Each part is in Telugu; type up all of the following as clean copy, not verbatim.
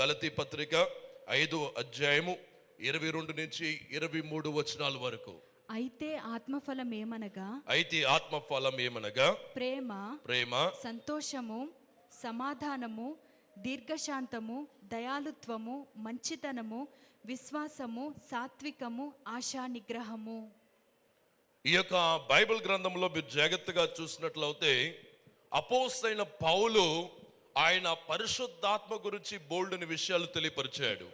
గలతీ పత్రిక 5వ అధ్యాయము 22 నుంచి 23 వచనాల వరకు. అయితే ఆత్మఫలం ఏమనగా ప్రేమ, సంతోషము, సమాధానము, దీర్ఘశాంతము, దయాళుత్వము, మంచితనము, విశ్వాసము, సాత్వికము, ఆశా నిగ్రహము. ఈ యొక్క బైబిల్ గ్రంథంలో మీరు జాగ్రత్తగా చూసినట్లయితే అపోస్తలుడైన పౌలు ఆయన పరిశుద్ధాత్మ గురించి బోల్డని విషయాలు తెలియపరిచాడు.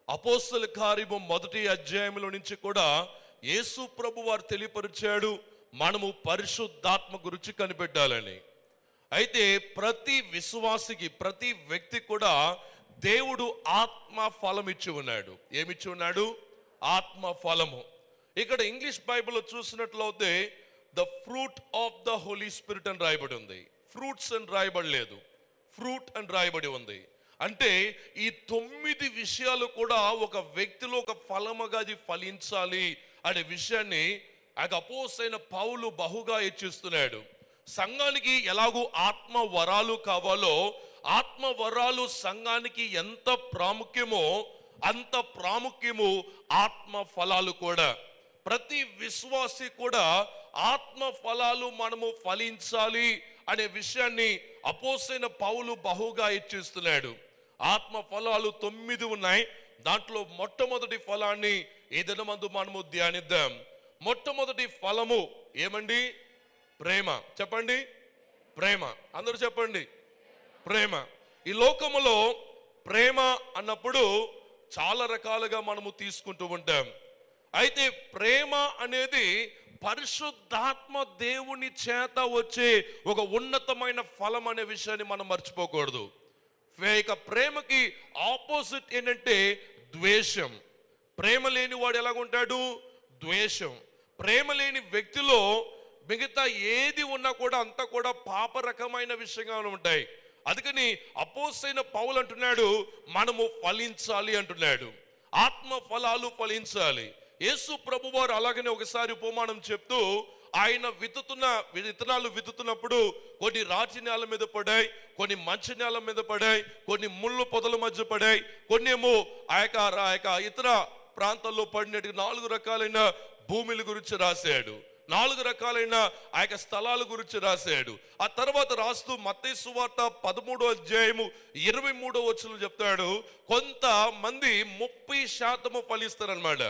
అపోస్తల కార్యము 1వ అధ్యాయంలో నుంచి కూడా యేసు ప్రభు వారు తెలియపరిచాడు మనము పరిశుద్ధాత్మ గురించి కనిపెట్టాలని. అయితే ప్రతి విశ్వాసికి, ప్రతి వ్యక్తి కూడా దేవుడు ఆత్మ ఫలం ఇచ్చి ఉన్నాడు. ఏమిచ్చి ఉన్నాడు? ఆత్మ ఫలము. ఇక్కడ ఇంగ్లీష్ బైబిల్లో చూసినట్లయితే the fruit of the holy spirit అని రాయబడి ఉంది. ఫ్రూట్స్ అని రాయబడి లేదు, ఫ్రూట్ అని రాయబడి ఉంది. అంటే ఈ 9 విషయాలు కూడా ఒక వ్యక్తిలో ఒక ఫలముగా అది ఫలించాలి అనే విషయాన్ని అపోస్తలుడైన పౌలు బహుగా హెచ్చిస్తున్నాడు. సంఘానికి ఎలాగూ ఆత్మ వరాలు కావాలో, ఆత్మ వరాలు సంఘానికి ఎంత ప్రాముఖ్యమో అంత ప్రాముఖ్యము ఆత్మ ఫలాలు కూడా. ప్రతి విశ్వాసి కూడా ఆత్మ ఫలాలు మనము ఫలించాలి అనే విషయాన్ని అపోస్తలుడైన పౌలు బహుగా హెచ్చిస్తున్నాడు. ఆత్మ ఫలాలు 9 ఉన్నాయి. దాంట్లో మొట్టమొదటి ఫలాన్ని ఈ దినమందు మనము ధ్యానిద్దాం. మొట్టమొదటి ఫలము ఏమండి? ప్రేమ. చెప్పండి, ప్రేమ. అందరూ చెప్పండి, ప్రేమ. ఈ లోకములో ప్రేమ అన్నప్పుడు చాలా రకాలుగా మనము తీసుకుంటూ ఉంటాం. అయితే ప్రేమ అనేది పరిశుద్ధాత్మ దేవుని చేత వచ్చే ఒక ఉన్నతమైన ఫలం అనే విషయాన్ని మనం మర్చిపోకూడదు. ఇక ప్రేమకి ఆపోజిట్ ఏంటంటే ద్వేషం. ప్రేమ లేని వాడు ఎలాగుంటాడు? ద్వేషం. ప్రేమ లేని వ్యక్తిలో మిగతా ఏది ఉన్నా కూడా అంతా కూడా పాప రకమైన విషయంగా ఉంటాయి. అందుకని అపోస్తలుడైన పౌలు అంటున్నాడు మనము ఫలించాలి అంటున్నాడు. ఆత్మ ఫలాలు ఫలించాలి. యేసు ప్రభు వారు అలాగనే ఒకసారి ఉపమానం చెప్తూ ఆయన విత్తనాలు విత్తుతున్నప్పుడు కొన్ని రాతి నేల మీద పడాయి, కొన్ని మంచి నేల మీద పడాయి, కొన్ని ముళ్ళు పొదల మధ్య పడాయి, కొన్ని ఏమో ఆ యొక్క ఇతర ప్రాంతాల్లో పడినట్టు 4 రకాలైన భూముల గురించి రాశాడు. 4 రకాలైన ఆ యొక్క స్థలాల గురించి రాశాడు. ఆ తర్వాత రాస్తూ మత్తయి సువార్త 13వ అధ్యాయము 23వ వచనం చెప్తాడు కొంతమంది 30% ఫలిస్తారనమాట.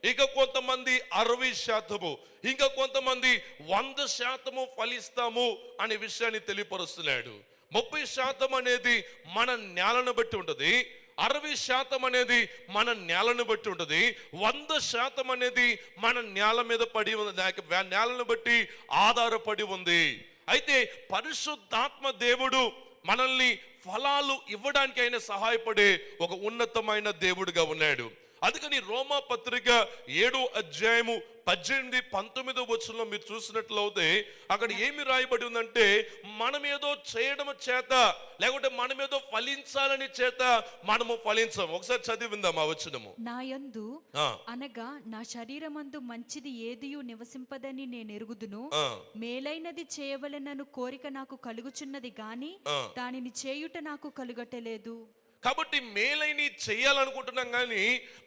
ఇక కొంతమంది 60%, ఇంకా కొంతమంది 100% ఫలిస్తాము అనే విషయాన్ని తెలియపరుస్తున్నాడు. 30% అనేది మన నేలను బట్టి ఉంటుంది, 60% అనేది మన నేలను బట్టి ఉంటుంది, 100% అనేది మన నేల మీద పడి ఉంది, నేలను బట్టి ఆధారపడి ఉంది. అయితే పరిశుద్ధాత్మ దేవుడు మనల్ని ఫలాలు ఇవ్వడానికి ఆయన సహాయపడే ఒక ఉన్నతమైన దేవుడుగా ఉన్నాడు. అందుకని రోమా పత్రిక 7వ అధ్యాయము 18, 19 వచనంలో మీరు చూసినట్లయితే అక్కడ ఏమి రాయబడి ఉందంటే మనం ఏదో చేయడం చేత లేకుంటే మనం ఏదో ఫలించాలని చేత మనము ఫలించాము. ఒకసారి చదివిందాం ఆ వచనము. నా యందు అనగా నా శరీరమందు మంచిది ఏదియు నివసింపదని నేను ఎరుగుదును, మేలైనది చేయవలెనను కోరిక నాకు కలుగుచున్నది గాని దానిని చేయుట నాకు కలుగటలేదు. కాబట్టి మేలైన చేయాలనుకుంటున్నాం కానీ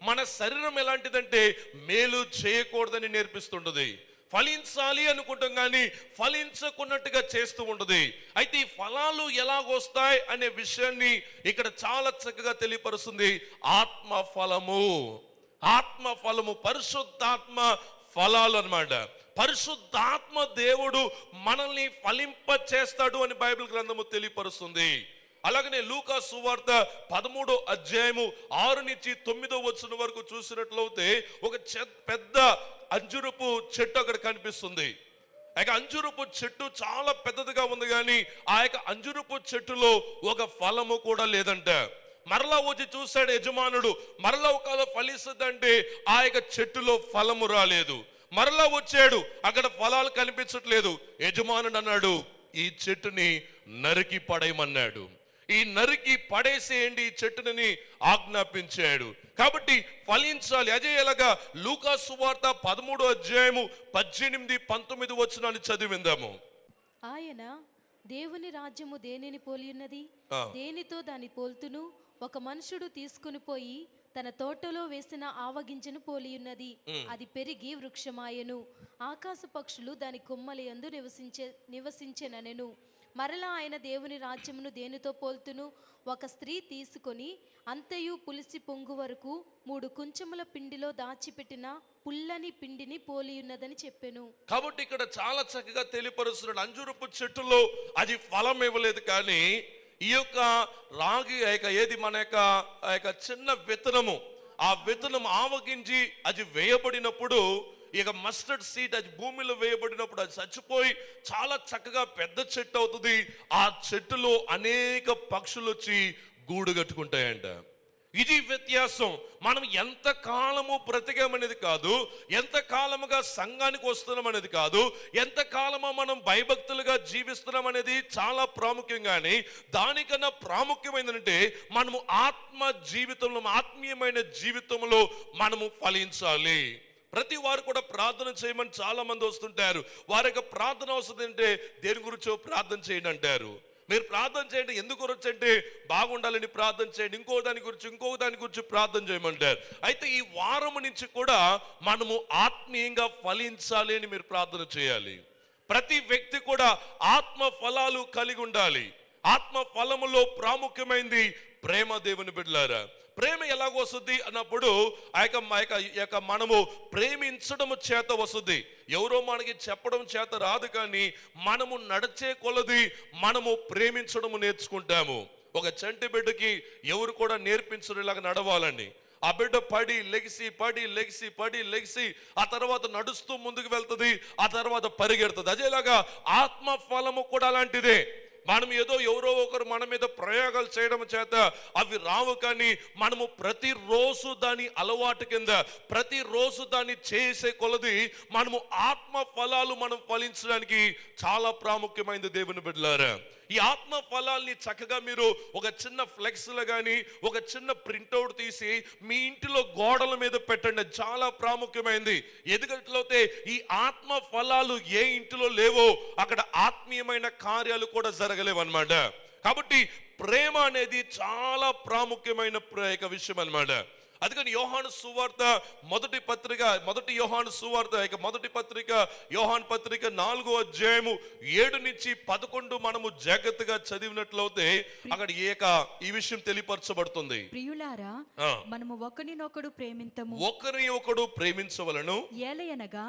మన శరీరం ఎలాంటిదంటే మేలు చేయకూడదని నేర్పిస్తుంటది. ఫలించాలి అనుకుంటాం కానీ ఫలించకున్నట్టుగా చేస్తూ ఉంటుంది. అయితే ఈ ఫలాలు ఎలాగొస్తాయి అనే విషయాన్ని ఇక్కడ చాలా చక్కగా తెలియపరుస్తుంది. ఆత్మ ఫలము, ఆత్మ ఫలము, పరిశుద్ధాత్మ ఫలాలు అన్నమాట. పరిశుద్ధాత్మ దేవుడు మనల్ని ఫలింప చేస్తాడు అని బైబిల్ గ్రంథము తెలియపరుస్తుంది. అలాగనే లూకా సువార్త 13వ అధ్యాయము 6 నుంచి 9వ వచనం వరకు చూసినట్లయితే ఒక పెద్ద అంజురపు చెట్టు అక్కడ కనిపిస్తుంది. ఆ అంజురపు చెట్టు చాలా పెద్దదిగా ఉంది కానీ ఆ యొక్క అంజురపు చెట్టులో ఒక ఫలము కూడా లేదంట. మరలా వచ్చి చూశాడు యజమానుడు, మరలా ఒకవేళ ఫలిస్తుందంటే ఆ యొక్క చెట్టులో ఫలము రాలేదు. మరలా వచ్చాడు, అక్కడ ఫలాలు కనిపించట్లేదు. యజమానుడు అన్నాడు ఈ చెట్టుని నరికి పడేయమన్నాడు. ఈ నరికి పడేసేయండి ఈ చెట్టుని ఆజ్ఞాపించాడు. కాబట్టి ఫలించాలి. అదే ఎలాగా లూకా సువార్త 13వ అధ్యాయము 18, 19 వచనాన్ని చదివిందాము. ఆయన దేవుని రాజ్యము దేనిని పోలి ఉన్నది, దేనితో దాని పోల్తును, ఒక మనుషుడు తీసుకుని పోయి తన తోటలో వేసిన ఆవగింజను పోలియున్నది. అది పెరిగి వృక్షమాయెను. ఆకాశ పక్షులు దాని కొమ్మలయందు నివసించెననెను. మరలా ఆయన దేవుని రాజ్యమును దేనితో పోల్తును? ఒక స్త్రీ తీసుకొని అంతయు పులిసి పొంగు వరకు 3 కుంచముల పిండిలో దాచిపెట్టిన పుల్లని పిండిని పోలియున్నదని చెప్పెను. కాబట్టి ఇక్కడ చాలా చక్కగా తెలియపరుస్తున్నాడు. అంజూరపు చెట్టులో అది ఫలం ఇవ్వలేదు, కానీ ఈ యొక్క రాగి ఏది మన యొక్క చిన్న విత్తనము, ఆ విత్తనం ఆవగించి అది వేయబడినప్పుడు, ఇక మస్టర్డ్ సీడ్ అది భూమిలో వేయబడినప్పుడు అది చచ్చిపోయి చాలా చక్కగా పెద్ద చెట్టు అవుతుంది. ఆ చెట్టులో అనేక పక్షులు వచ్చి గూడు కట్టుకుంటాయంట. ఇది వ్యత్యాసం. మనం ఎంత కాలము బ్రతికామనేది కాదు, ఎంత కాలముగా సంఘానికి వస్తున్నాం అనేది కాదు, ఎంత కాలమో మనం భయభక్తులుగా జీవిస్తున్నాం అనేది చాలా ప్రాముఖ్యం. కానీ దానికన్నా ప్రాముఖ్యమైనదంటే మనము ఆత్మ జీవితంలో, ఆత్మీయమైన జీవితంలో మనము ఫలించాలి. ప్రతి వారు కూడా ప్రార్థన చేయమని చాలా మంది వస్తుంటారు. వారి యొక్క ప్రార్థన వస్తుంది అంటే దేని గురించో ప్రార్థన చేయండి అంటారు. మీరు ప్రార్థన చేయండి, ఎందుకు గురించి అంటే బాగుండాలని ప్రార్థన చేయండి, ఇంకో దాని గురించి ప్రార్థన చేయమంటారు. అయితే ఈ వారం నుంచి కూడా మనము ఆత్మీయంగా ఫలించాలి అని మీరు ప్రార్థన చేయాలి. ప్రతి వ్యక్తి కూడా ఆత్మ ఫలాలు కలిగి ఉండాలి. ఆత్మ ఫలములో ప్రాముఖ్యమైనది ప్రేమ. దేవుని బిడ్డలారా, ప్రేమ ఎలాగ వస్తుంది అన్నప్పుడు మనము ప్రేమించడం చేత వస్తుంది. ఎవరో మనకి చెప్పడం చేత రాదు, కానీ మనము నడిచే కొలది మనము ప్రేమించడం నేర్చుకుంటాము. ఒక చంటి బిడ్డకి ఎవరు కూడా నేర్పించరు ఇలాగ నడవాలని. ఆ బిడ్డ పడి లెగిసి ఆ తర్వాత నడుస్తూ ముందుకు వెళ్తుంది, ఆ తర్వాత పరిగెడుతుంది. అదేలాగా ఆత్మ ఫలము కూడా అలాంటిదే. మనం ఎవరో ఒకరు మన మీద ప్రయోగాలు చేయడం చేత అవి రావు, కానీ మనము ప్రతిరోజు దాని అలవాటు కింద, ప్రతిరోజు దాన్ని చేసే కొలది మనము ఆత్మ ఫలాలు మనం ఫలించడానికి చాలా ప్రాముఖ్యమైనది. దేవుని బిడ్డలారా, ఈ ఆత్మ ఫలాల్ని చక్కగా మీరు ఒక చిన్న ఫ్లెక్స్లో కానీ ఒక చిన్న ప్రింట్అవుట్ తీసి మీ ఇంటిలో గోడల మీద పెట్టండి. చాలా ప్రాముఖ్యమైనది. ఎందుకంటే ఈ ఆత్మ ఫలాలు ఏ ఇంటిలో లేవో అక్కడ ఆత్మీయమైన కార్యాలు కూడా జరగలేవు అన్నమాట. కాబట్టి ప్రేమ అనేది చాలా ప్రాముఖ్యమైన విషయం అన్నమాట. అందుకని యోహాను సువార్త మొదటి పత్రిక యోహాను పత్రిక 4వ అధ్యాయము 7 నుంచి 11 మనము జాగ్రత్తగా చదివినట్లయితే అక్కడ ఈ విషయం తెలియపరచబడుతుంది. ప్రియులారా, మనము ఒకరినొకడు ప్రేమించవలను. ఏలయనగా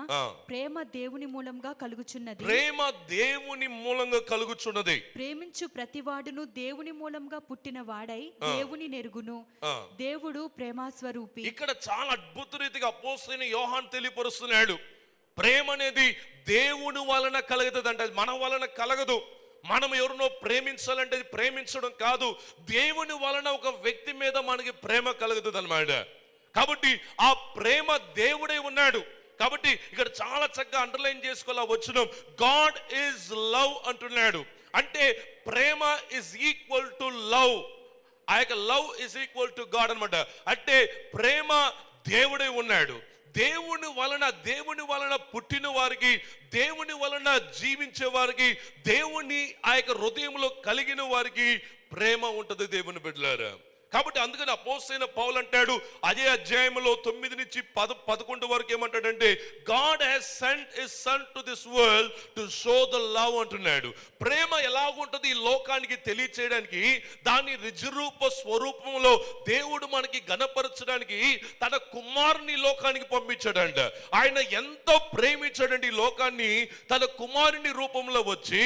ప్రేమ దేవుని మూలంగా కలుగుచున్నది. ప్రేమించు ప్రతివాడును దేవుని మూలంగా పుట్టిన వాడై దేవుని నెరుగును. దేవుడు ప్రేమ స్వరూపి. ఇక్కడ చాలా అద్భుత రీతిగా అపోస్తలుడైన యోహాను తెలియపరుస్తున్నాడు. ప్రేమ అనేది దేవుని వలన కలుగుతుంది అంటే మన వలన కలగదు. మనం ఎవరినో ప్రేమించాలంటే ప్రేమించడం కాదు, దేవుని వలన ఒక వ్యక్తి మీద మనకి ప్రేమ కలుగుతుంది అన్నమాట. కాబట్టి ఆ ప్రేమ దేవుడే ఉన్నాడు. కాబట్టి ఇక్కడ చాలా చక్కగా అండర్లైన్ చేసుకోవాలా వచనం, గాడ్ ఈజ్ లవ్ అంటున్నాడు. అంటే ప్రేమ ఇస్ ఈక్వల్ టు లవ్. ఆ యొక్క love is equal to God అన్నమాట. అంటే ప్రేమ దేవుడే ఉన్నాడు. దేవుని వలన పుట్టిన వారికి, దేవుని వలన జీవించే వారికి, దేవుని ఆ యొక్క హృదయంలో కలిగిన వారికి ప్రేమ ఉంటుంది. దేవుని బిడ్డలారా, కాబట్టి అందుకని అపోస్తలుడైన పౌలు అంటాడు అదే అధ్యాయంలో 9 నుంచి 11 వరకు ఏమంటాడంటే, God has sent his son to this world to show the love అంటున్నాడు. ప్రేమ ఎలాగుంటుంది ఈ లోకానికి తెలియచేయడానికి, దాని రుజురూప స్వరూపంలో దేవుడు మనకి గణపరచడానికి తన కుమారుని లోకానికి పంపించాడంట. ఆయన ఎంతో ప్రేమించాడండి ఈ లోకాన్ని. తన కుమారుని రూపంలో వచ్చి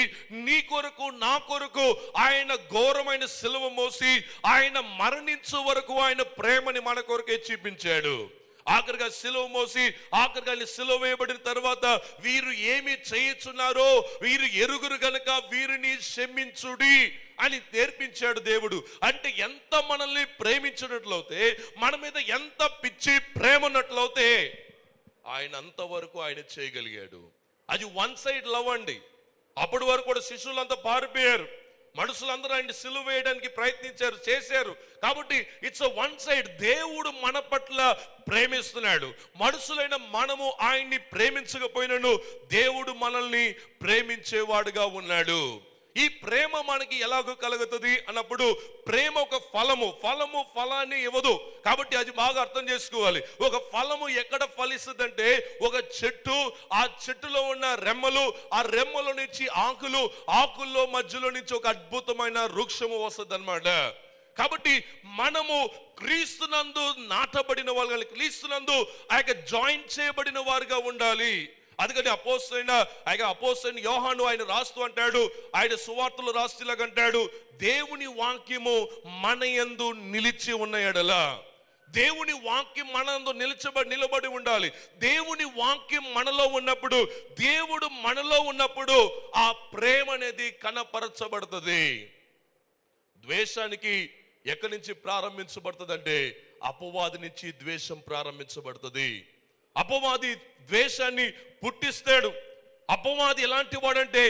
నీ కొరకు నా కొరకు ఆయన ఘోరమైన సిలువ మోసి ఆయన మరణించే వరకు ఆయన ప్రేమని మన కొరకే చూపించాడు. ఆఖరిగా సిలువ మోసి ఆఖరిగా సిలువ వేయబడిన తర్వాత వీరు ఏమి చేయుచున్నారో వీరు ఎరుగురు గనుక వీరిని క్షమించుడి అని నేర్పించాడు దేవుడు. అంటే ఎంత మనల్ని ప్రేమించినట్లయితే, మన మీద ఎంత పిచ్చి ప్రేమ ఉన్నట్లయితే ఆయన అంతవరకు ఆయన చేయగలిగాడు. అది వన్ సైడ్ లవ్ అండి. అప్పటి వరకు కూడా శిష్యులంతా పారిపోయారు, మనుషులందరూ ఆయన సిలువ వేయడానికి ప్రయత్నించారు, చేశారు. కాబట్టి ఇట్స్ వన్ సైడ్. దేవుడు మన పట్ల ప్రేమిస్తున్నాడు. మనుషులైన మనము ఆయన్ని ప్రేమించకపోయినను దేవుడు మనల్ని ప్రేమించేవాడుగా ఉన్నాడు. ఈ ప్రేమ మనకి ఎలాగో కలుగుతుంది అన్నప్పుడు ప్రేమ ఒక ఫలాన్ని ఇవ్వదు. కాబట్టి అది బాగా అర్థం చేసుకోవాలి. ఒక ఫలము ఎక్కడ ఫలిస్తుందంటే ఒక చెట్టు, ఆ చెట్టులో ఉన్న రెమ్మలు, ఆ రెమ్మల నుంచి ఆకుల్లో మధ్యలో నుంచి ఒక అద్భుతమైన వృక్షము వస్తుంది అన్నమాట. కాబట్టి మనము క్రీస్తునందు నాటబడిన వాళ్ళు, క్రీస్తునందు ఆ యొక్క జాయిన్ చేయబడిన వారుగా ఉండాలి. అందుకని అపోస్తలుడైన యోహాను ఆయన రాస్తూ అంటాడు, ఆయన సువార్తలు రాస్తూలాగా అంటాడు, దేవుని వాక్యము మన యందు నిలిచి ఉన్న ఎడల, దేవుని వాక్యం మనందు నిలబడి ఉండాలి. దేవుని వాక్యం మనలో ఉన్నప్పుడు, దేవుడు మనలో ఉన్నప్పుడు ఆ ప్రేమ అనేది కనపరచబడుతుంది. ద్వేషానికి ఎక్కడి నుంచి ప్రారంభించబడుతుంది అంటే అపవాది నుంచి ద్వేషం ప్రారంభించబడుతుంది. అపవాది ద్వేషాన్ని పుట్టిస్తాడు. అపవాది ఎలాంటి వాడంటే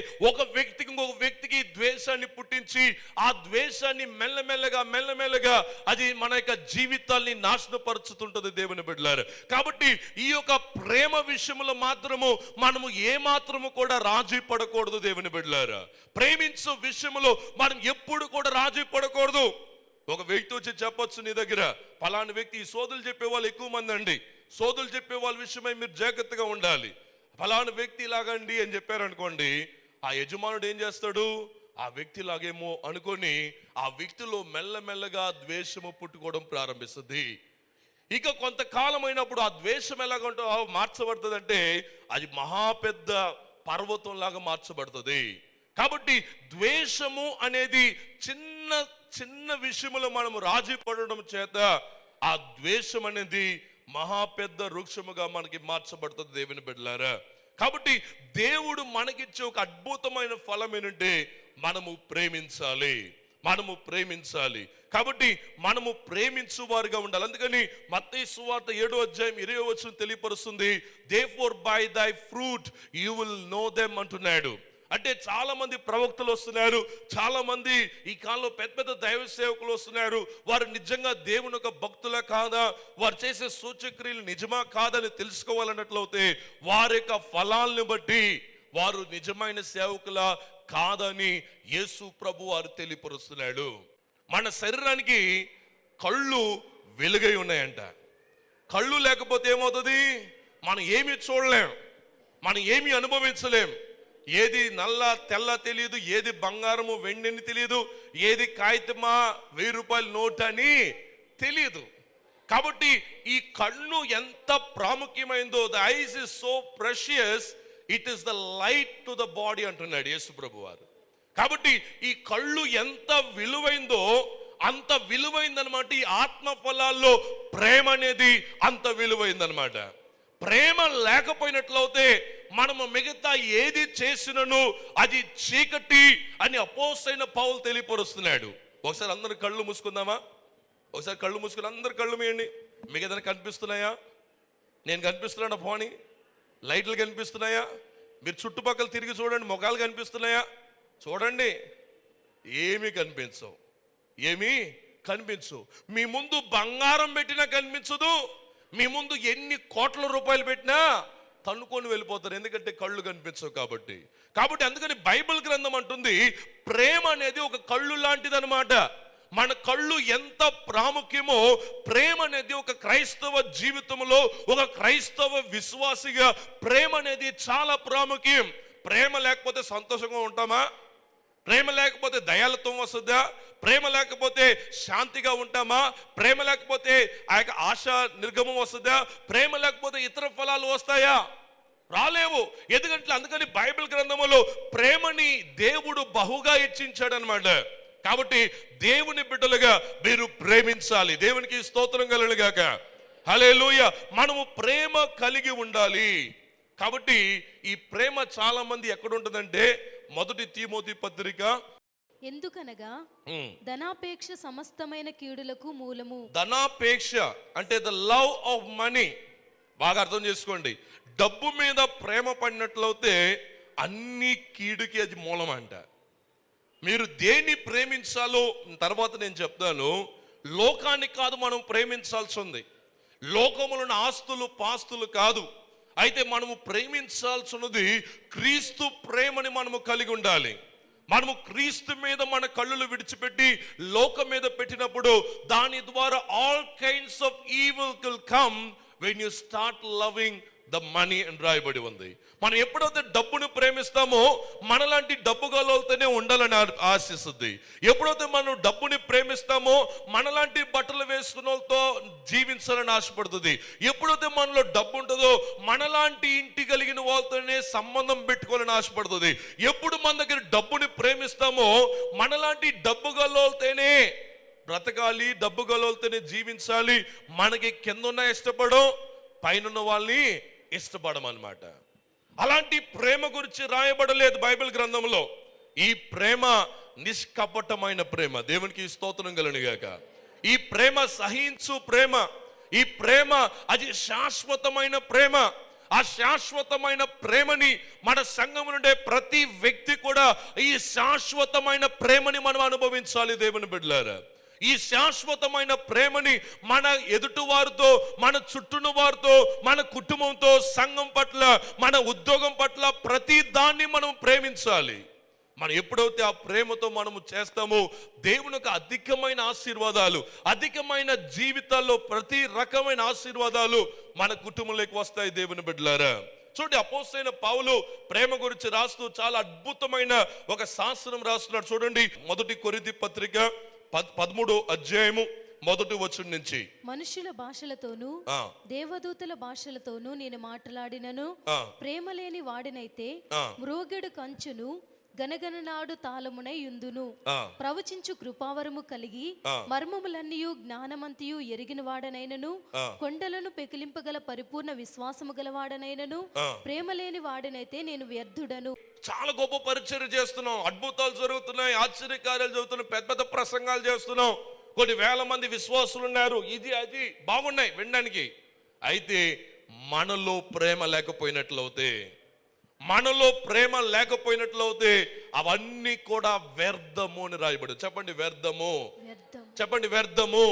వ్యక్తికి ఇంకొక వ్యక్తికి ద్వేషాన్ని పుట్టించి ఆ ద్వేషాన్ని మెల్లమెల్లగా అది మన యొక్క జీవితాల్ని నాశనపరుచుతుంటది దేవుని బిడ్డలారా. కాబట్టి ఈ యొక్క ప్రేమ విషయంలో మాత్రము మనము ఏ మాత్రము కూడా రాజీ పడకూడదు దేవుని బిడ్డలారా. ప్రేమించే విషయంలో మనం ఎప్పుడు కూడా రాజీ పడకూడదు. ఒక వ్యక్తి వచ్చి చెప్పొచ్చు నీ దగ్గర, ఫలానా వ్యక్తి, ఈ సోదులు చెప్పే వాళ్ళు ఎక్కువ మంది అండి, సోదులు చెప్పే వాళ్ళ విషయమై మీరు జాగ్రత్తగా ఉండాలి, ఫలానా వ్యక్తి ఇలాగండి అని చెప్పారనుకోండి, ఆ యజమానుడు ఏం చేస్తాడు, ఆ వ్యక్తి లాగేమో అనుకొని ఆ వ్యక్తిలో మెల్లమెల్లగా ద్వేషము పుట్టుకోవడం ప్రారంభిస్తుంది. ఇక కొంతకాలం అయినప్పుడు ఆ ద్వేషం ఎలాగంటో మార్చబడుతుంది అంటే అది మహాపెద్ద పర్వతం లాగా మార్చబడుతుంది. కాబట్టి ద్వేషము అనేది చిన్న విషయంలో మనము రాజీ పడడం చేత ఆ ద్వేషం అనేది మహా పెద్ద వృక్షముగా మనకి మార్చబడుతుంది దేవుని బిడ్డలారా. కాబట్టి దేవుడు మనకిచ్చే ఒక అద్భుతమైన ఫలం ఏంటంటే మనము ప్రేమించాలి. కాబట్టి మనము ప్రేమించు వారుగా ఉండాలి. అందుకని మత్తయి సువార్త 7:20 తెలియపరుస్తుంది, దేర్ఫోర్ బై దై fruit you will know them అంటున్నాడు. అంటే చాలా మంది ప్రవక్తలు వస్తున్నారు, చాలా మంది ఈ కాలంలో పెద్ద దైవ సేవకులు వస్తున్నారు. వారు నిజంగా దేవుని యొక్క భక్తులా కాదా, వారు చేసే సూచక్రియలు నిజమా కాదని తెలుసుకోవాలన్నట్లయితే వారి యొక్క ఫలాలను బట్టి వారు నిజమైన సేవకులా కాదని యేసు ప్రభు వారు తెలియపరుస్తున్నాడు. మన శరీరానికి కళ్ళు వెలుగై ఉన్నాయంట. కళ్ళు లేకపోతే ఏమవుతుంది, మనం ఏమీ చూడలేం, మనం ఏమీ అనుభవించలేం. ఏది నల్ల తెల్ల తెలియదు, ఏది బంగారము వెండిని తెలియదు, ఏది కాగితమా 1000 రూపాయల నోట్ అని తెలియదు. కాబట్టి ఈ కన్ను ఎంత ప్రాముఖ్యమైందో, the eyes is so precious, it is the light to the body అంటున్నాడు యేసు ప్రభు వారు. కాబట్టి ఈ కళ్ళు ఎంత విలువైందో అంత విలువైందనమాట. ఈ ఆత్మ ఫలాల్లో ప్రేమ అనేది అంత విలువైందనమాట. ప్రేమ లేకపోయినట్లయితే మనము మిగతా ఏది చేసినను అది చీకటి అని అపోస్తలుడైన పౌలు తెలియపరుస్తున్నాడు. ఒకసారి అందరు కళ్ళు మూసుకుందామా? ఒకసారి కళ్ళు మూసుకుని అందరు కళ్ళు మూయండి. మీకు ఏదైనా కనిపిస్తున్నాయా? నేను కనిపిస్తున్నాను పోనీ? లైట్లు కనిపిస్తున్నాయా? మీరు చుట్టుపక్కల తిరిగి చూడండి, ముఖాలు కనిపిస్తున్నాయా? చూడండి, ఏమీ కనిపించవు. మీ ముందు బంగారం పెట్టినా కనిపించదు, మీ ముందు ఎన్ని కోట్ల రూపాయలు పెట్టినా తన్నుకొని వెళ్ళిపోతారు, ఎందుకంటే కళ్ళు కనిపించవు కాబట్టి. అందుకని బైబిల్ గ్రంథం అంటుంది ప్రేమ అనేది ఒక కళ్ళు లాంటిది అనమాట. మన కళ్ళు ఎంత ప్రాముఖ్యమో ప్రేమ అనేది ఒక క్రైస్తవ జీవితంలో, ఒక క్రైస్తవ విశ్వాసిగా ప్రేమ అనేది చాలా ప్రాముఖ్యం. ప్రేమ లేకపోతే సంతోషంగా ఉంటామా? ప్రేమ లేకపోతే దయాళత్వం వస్తుందా? ప్రేమ లేకపోతే శాంతిగా ఉంటామా? ప్రేమ లేకపోతే ఆ యొక్క ఆశ నిర్గమం వస్తుందా? ప్రేమ లేకపోతే ఇతర ఫలాలు వస్తాయా? రాలేవు. అందుకని బైబిల్ గ్రంథములో ప్రేమని దేవుడు బహుగా హెచ్చించాడు అనమాట. కాబట్టి దేవుని బిడ్డలుగా మీరు ప్రేమించాలి. దేవునికి స్తోత్రం కలుగును గాక. హల్లెలూయా. మనము ప్రేమ కలిగి ఉండాలి. కాబట్టి ఈ ప్రేమ చాలా మంది ఎక్కడ ఉంటుందంటే 1 తిమోతి పత్రిక, ఎందుకనగా ధనాపేక్ష సమస్తమైన కీడులకు మూలము. ధనాపేక్ష అంటే ద లవ్ ఆఫ్ మనీ. బాగా అర్థం చేసుకోండి. డబ్బు మీద ప్రేమ పడినట్లయితే అన్ని కీడుకి అది మూలం అంట. మీరు దేన్ని ప్రేమించాలో తర్వాత నేను చెప్తాను. లోకాన్ని కాదు మనం ప్రేమించాల్సి ఉంది, లోకములను ఆస్తులు పాస్తులు కాదు. అయితే మనము ప్రేమించాల్సినది క్రీస్తు ప్రేమని మనము కలిగి ఉండాలి. మనము క్రీస్తు మీద మన కళ్ళులు విడిచిపెట్టి లోకం మీద పెట్టినప్పుడు దాని ద్వారా all kinds of evil will come when you start loving the money అని రాయబడి ఉంది. మనం ఎప్పుడైతే డబ్బును ప్రేమిస్తామో మనలాంటి డబ్బు గలతోనే ఉండాలని ఆశిస్తుంది. ఎప్పుడైతే మనం డబ్బుని ప్రేమిస్తామో మనలాంటి బట్టలు వేసుకున్న వాళ్ళతో జీవించాలని ఆశపడుతుంది. ఎప్పుడైతే మనలో డబ్బు ఉంటుందో మనలాంటి ఇంటి కలిగిన వాళ్ళతోనే సంబంధం పెట్టుకోవాలని ఆశపడుతుంది. ఎప్పుడు మన దగ్గర డబ్బుని ప్రేమిస్తామో మనలాంటి డబ్బు గలతోనే బ్రతకాలి, డబ్బు గలతోనే జీవించాలి. మనకి కింద ఉన్న ఇష్టపడం, పైన వాళ్ళని ఇష్టపడమన్నమాట. అలాంటి ప్రేమ గురించి రాయబడలేదు బైబిల్ గ్రంథంలో. ఈ ప్రేమ నిష్కపటమైన ప్రేమ. దేవునికి స్తోత్రం కలుగునుగాక. ఈ ప్రేమ సహించు ప్రేమ. ఈ ప్రేమ అది శాశ్వతమైన ప్రేమ. ఆ శాశ్వతమైన ప్రేమని మన సంఘం నుండే ప్రతి వ్యక్తి కూడా ఈ శాశ్వతమైన ప్రేమని మనం అనుభవించాలి. దేవుని బిడ్డలారా, ఈ శాశ్వతమైన ప్రేమని మన ఎదుటి వారితో, మన చుట్టూన వారితో, మన కుటుంబంతో, సంఘం పట్ల, మన ఉద్యోగం పట్ల ప్రతి దాన్ని మనం ప్రేమించాలి. మనం ఎప్పుడైతే ఆ ప్రేమతో మనము చేస్తామో దేవునికి అధికమైన ఆశీర్వాదాలు, అధికమైన జీవితాల్లో ప్రతి రకమైన ఆశీర్వాదాలు మన కుటుంబంలోకి వస్తాయి. దేవుని బిడ్డలారా, చూడండి, అపోస్తలుడైన పౌలు ప్రేమ గురించి రాస్తూ చాలా అద్భుతమైన ఒక శాస్త్రం రాస్తున్నాడు. చూడండి, మొదటి కొరింథీ పత్రిక 13వ అధ్యాయము 1వ వచనం నుంచి. మనుషుల భాషలతోనూ దేవదూతల భాషలతోనూ నేను మాట్లాడినను ప్రేమ లేని వాడినైతే మ్రోగెడు కంచును గనగననాడు తాళమునై యుందును. ప్రవచించు కృపావరము కలిగి మర్మములన్నీయు జ్ఞానమంతియు ఎరిగిన వాడనైనను కొండలను పెకిలింపగల పరిపూర్ణ విశ్వాసము గలవాడనైనను ప్రేమ లేని వాడినైతే నేను వ్యర్థుడను. చాలా గొప్ప పరిచర్య చేస్తున్నాం, అద్భుతాలు జరుగుతున్నాయి, ఆశ్చర్యకార్యాలు జరుగుతున్నాయి, పెద్ద పెద్ద ప్రసంగాలు చేస్తున్నాం, కొన్ని వేల మంది విశ్వాసులు ఉన్నారు, ఇది అది బాగున్నాయి వినడానికి. అయితే మనలో ప్రేమ లేకపోయినట్లయితే, మనలో ప్రేమ లేకపోయినట్లయితే అవన్నీ కూడా వ్యర్థము అని రాయబడి. చెప్పండి వ్యర్థము, చెప్పండి వ్యర్థము.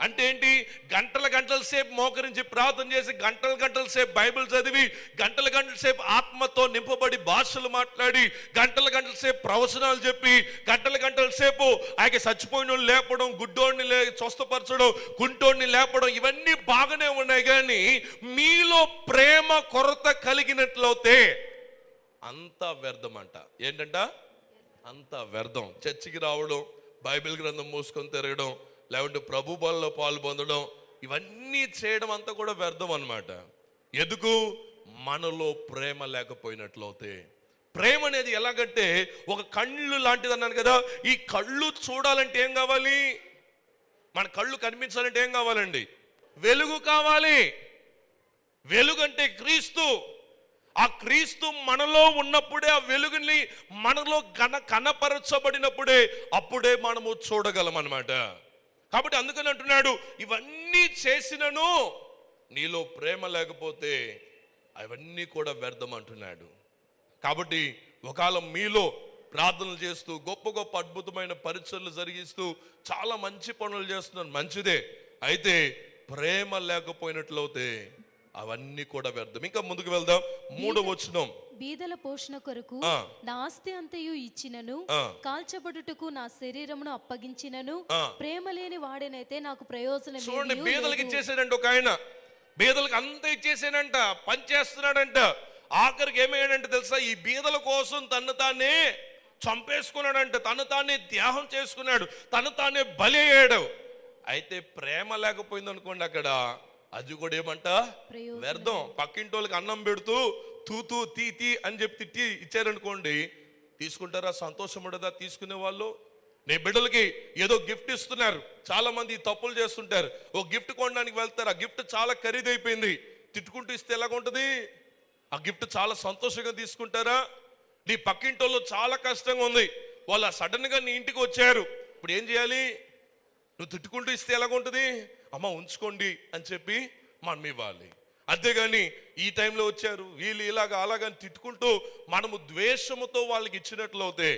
అంటే ఏంటి? గంటల గంటల సేపు మోకరించి ప్రార్థన చేసి, గంటల గంటల సేపు బైబిల్ చదివి, గంటల గంటల సేపు ఆత్మతో నింపబడి భాషలు మాట్లాడి, గంటల గంటల సేపు ప్రవచనాలు చెప్పి, గంటల గంటల సేపు ఆయన చచ్చిపోయిన లేపడం, గుడ్డోడిని స్వస్థపరచడం, కుంటోడిని లేపడం, ఇవన్నీ బాగానే ఉన్నాయి. కానీ మీలో ప్రేమ కొరత కలిగినట్లయితే అంత వ్యర్థం అంట. ఏంటంట? అంత వ్యర్థం. చర్చికి రావడం, బైబిల్ గ్రంథం మూసుకొని తిరగడం, లేకుంటే ప్రభు బలలో పాలు పొందడం, ఇవన్నీ చేయడం అంతా కూడా వ్యర్థం అన్నమాట. ఎందుకు? మనలో ప్రేమ లేకపోయినట్లయితే. ప్రేమ అనేది ఎలాగంటే ఒక కళ్ళు లాంటిది అన్నాను కదా. ఈ కళ్ళు చూడాలంటే ఏం కావాలి? మన కళ్ళు కనిపించాలంటే ఏం కావాలండి? వెలుగు కావాలి. వెలుగు అంటే క్రీస్తు. ఆ క్రీస్తు మనలో ఉన్నప్పుడే, ఆ వెలుగుని మనలో కనపరచబడినప్పుడే అప్పుడే మనము చూడగలం అన్నమాట. కాబట్టి అందుకని అంటున్నాడు, ఇవన్నీ చేసినను నీలో ప్రేమ లేకపోతే అవన్నీ కూడా వ్యర్థం అంటున్నాడు. కాబట్టి ఒకవేళ మీలో ప్రార్థనలు చేస్తూ, గొప్ప గొప్ప అద్భుతమైన పరిచర్లు జరిగిస్తూ చాలా మంచి పనులు చేస్తున్నారు, మంచిదే. అయితే ప్రేమ లేకపోయినట్లయితే అవన్నీ కూడా వ్యర్థం. ఇంకా ముందుకు వెళ్దాం. 3వ వచనం. బీదల పోషణ కొరకు నా ఆస్తి అంతయు ఇచ్చినను, కాల్చబడుటకు నా శరీరమును అప్పగించినను ప్రేమ లేని వాడనైతే నాకు ప్రయోజనం. చూడండి, బీదలకు ఇచ్చేసాడంట ఒక ఆయన. బీదలకు అంతా ఇచ్చేసాడంట, పనిచేస్తున్నాడంట. ఆఖరికి ఏమయ్యాడంటే తెలుసా? ఈ బీదల కోసం తను తానే చంపేసుకున్నాడంట, తను తానే త్యాగం చేసుకున్నాడు, తను తానే బలి అయ్యాడు. అయితే ప్రేమ లేకపోయింది అనుకోండి, అక్కడ అది కూడా ఏమంట? వ్యర్థం. పక్కింటి వాళ్ళకి అన్నం పెడుతూ తూ తీ అని చెప్పి తిట్టి ఇచ్చారనుకోండి, తీసుకుంటారా? సంతోషం ఉండదా తీసుకునే వాళ్ళు? నీ బిడ్డలకి ఏదో గిఫ్ట్ ఇస్తున్నారు, చాలా మంది తప్పులు చేస్తుంటారు. ఓ గిఫ్ట్ కొనడానికి వెళ్తారు, ఆ గిఫ్ట్ చాలా ఖరీదైపోయింది, తిట్టుకుంటూ ఇస్తే ఎలాగుంటుంది? ఆ గిఫ్ట్ చాలా సంతోషంగా తీసుకుంటారా? నీ పక్కింటి వాళ్ళు చాలా కష్టంగా ఉంది, వాళ్ళు సడన్ గా నీ ఇంటికి వచ్చారు, ఇప్పుడు ఏం చేయాలి? నువ్వు తిట్టుకుంటూ ఇస్తే ఎలాగుంటుంది? అమ్మ ఉంచుకోండి అని చెప్పి మనం ఇవ్వాలి. అంతేగాని ఈ టైంలో వచ్చారు వీళ్ళు ఇలాగా అలాగని తిట్టుకుంటూ మనము ద్వేషముతో వాళ్ళకి ఇచ్చినట్లయితే,